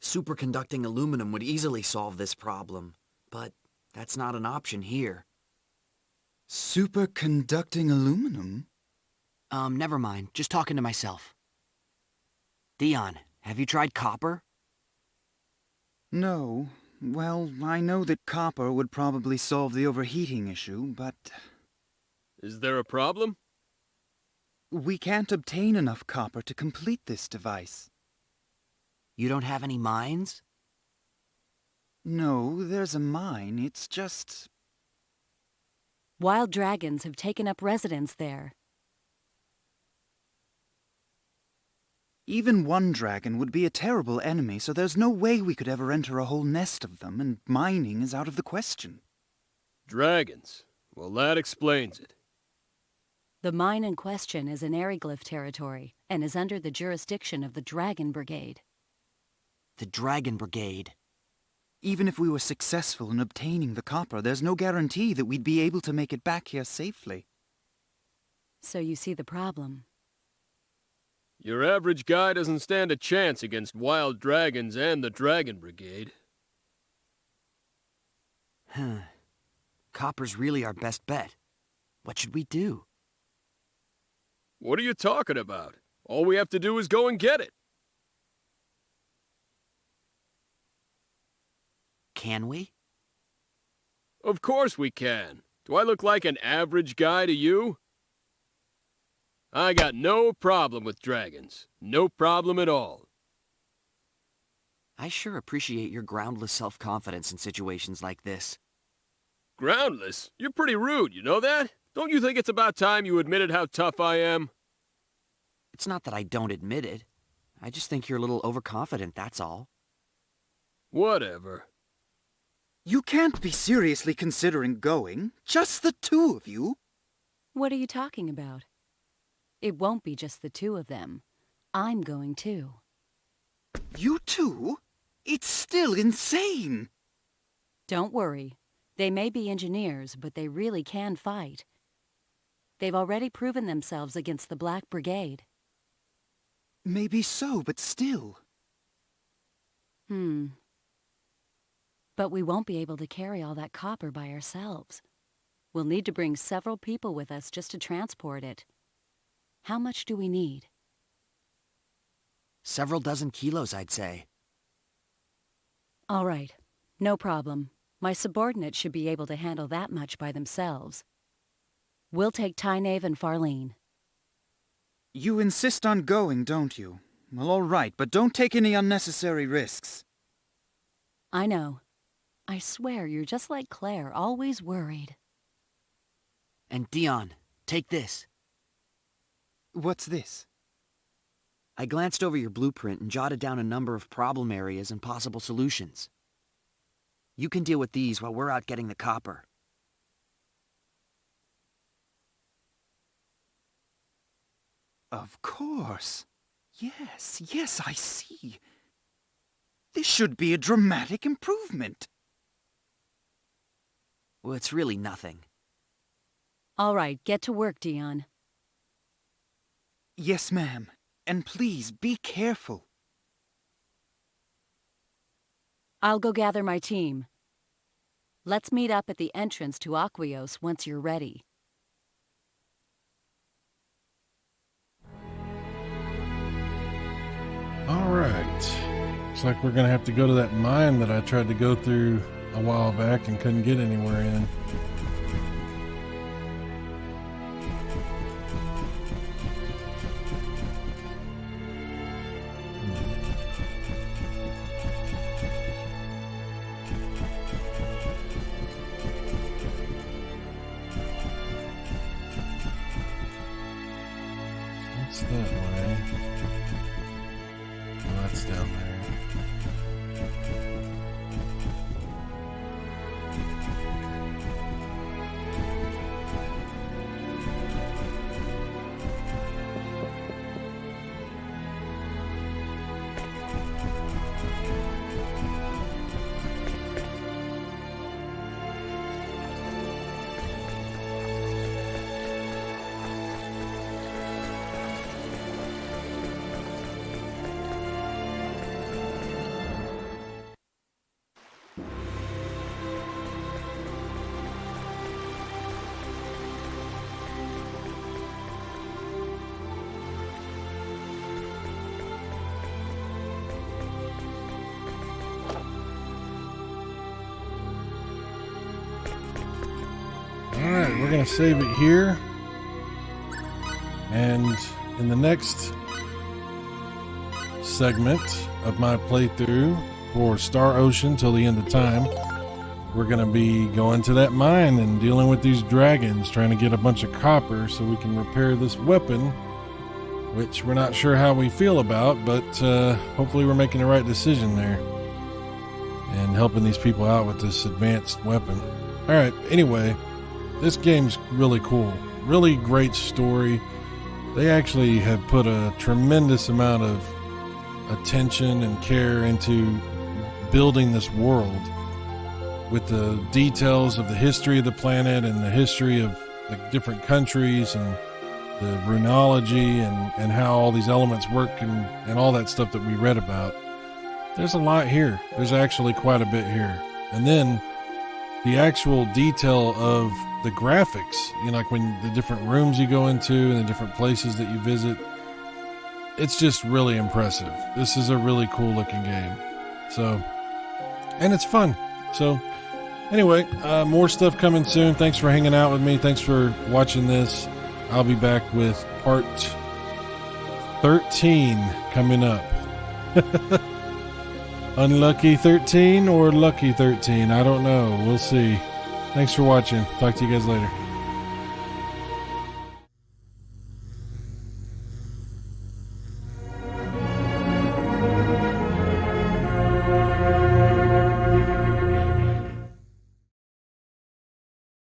Superconducting aluminum would easily solve this problem, but that's not an option here. Superconducting aluminum? Never mind. Just talking to myself. Dion, have you tried copper? No. Well, I know that copper would probably solve the overheating issue, but Is there a problem? we can't obtain enough copper to complete this device. You don't have any mines? No, there's a mine. It's just... Wild dragons have taken up residence there. Even one dragon would be a terrible enemy, so there's no way we could ever enter a whole nest of them, and mining is out of the question. Dragons. Well, that explains it. The mine in question is in Aryglyph territory and is under the jurisdiction of the Dragon Brigade. The Dragon Brigade. Even if we were successful in obtaining the copper, there's no guarantee that we'd be able to make it back here safely. So you see the problem. Your average guy doesn't stand a chance against wild dragons and the Dragon Brigade. Huh. Copper's really our best bet. What should we do? What are you talking about? All we have to do is go and get it. Can we? Of course we can. Do I look like an average guy to you? I got no problem with dragons. No problem at all. I sure appreciate your groundless self-confidence in situations like this. Groundless? You're pretty rude, you know that? Don't you think it's about time you admitted how tough I am? It's not that I don't admit it. I just think you're a little overconfident, that's all. Whatever. You can't be seriously considering going. Just the two of you. What are you talking about? It won't be just the two of them. I'm going too. You two? It's still insane. Don't worry. They may be engineers, but they really can fight. They've already proven themselves against the Black Brigade. Maybe so, but still. But we won't be able to carry all that copper by ourselves. We'll need to bring several people with us just to transport it. How much do we need? Several dozen kilos, I'd say. All right. No problem. My subordinates should be able to handle that much by themselves. We'll take Tynaeve and Farlene. You insist on going, don't you? Well, all right, but don't take any unnecessary risks. I know. I swear you're just like Claire, always worried. And Dion, take this. What's this? I glanced over your blueprint and jotted down a number of problem areas and possible solutions. You can deal with these while we're out getting the copper. Of course. Yes, I see. This should be a dramatic improvement. Well, it's really nothing. All right, get to work, Dion. Yes, ma'am. And please, be careful. I'll go gather my team. Let's meet up at the entrance to Aquios once you're ready. All right. Looks like we're gonna have to go to that mine that I tried to go through a while back and couldn't get anywhere in. That's that way. Oh, that's down there. we're going to save it here. And in the next segment of my playthrough for Star Ocean till the end of time, we're going to be going to that mine and dealing with these dragons, trying to get a bunch of copper so we can repair this weapon, which we're not sure how we feel about, but hopefully we're making the right decision there and helping these people out with this advanced weapon. All right, anyway, this game's really cool. Really great story. They actually have put a tremendous amount of attention and care into building this world with the details of the history of the planet and the history of the different countries and the runology and how all these elements work and all that stuff that we read about. There's a lot here. There's actually quite a bit here. And then the actual detail of the graphics, you know, like when the different rooms you go into and the different places that you visit, it's just really impressive. This is a really cool looking game. So, and it's fun. So anyway, more stuff coming soon. Thanks for hanging out with me. Thanks for watching this. I'll be back with part 13 coming up. Unlucky 13 or lucky 13? I don't know. We'll see. Thanks for watching. Talk to you guys later.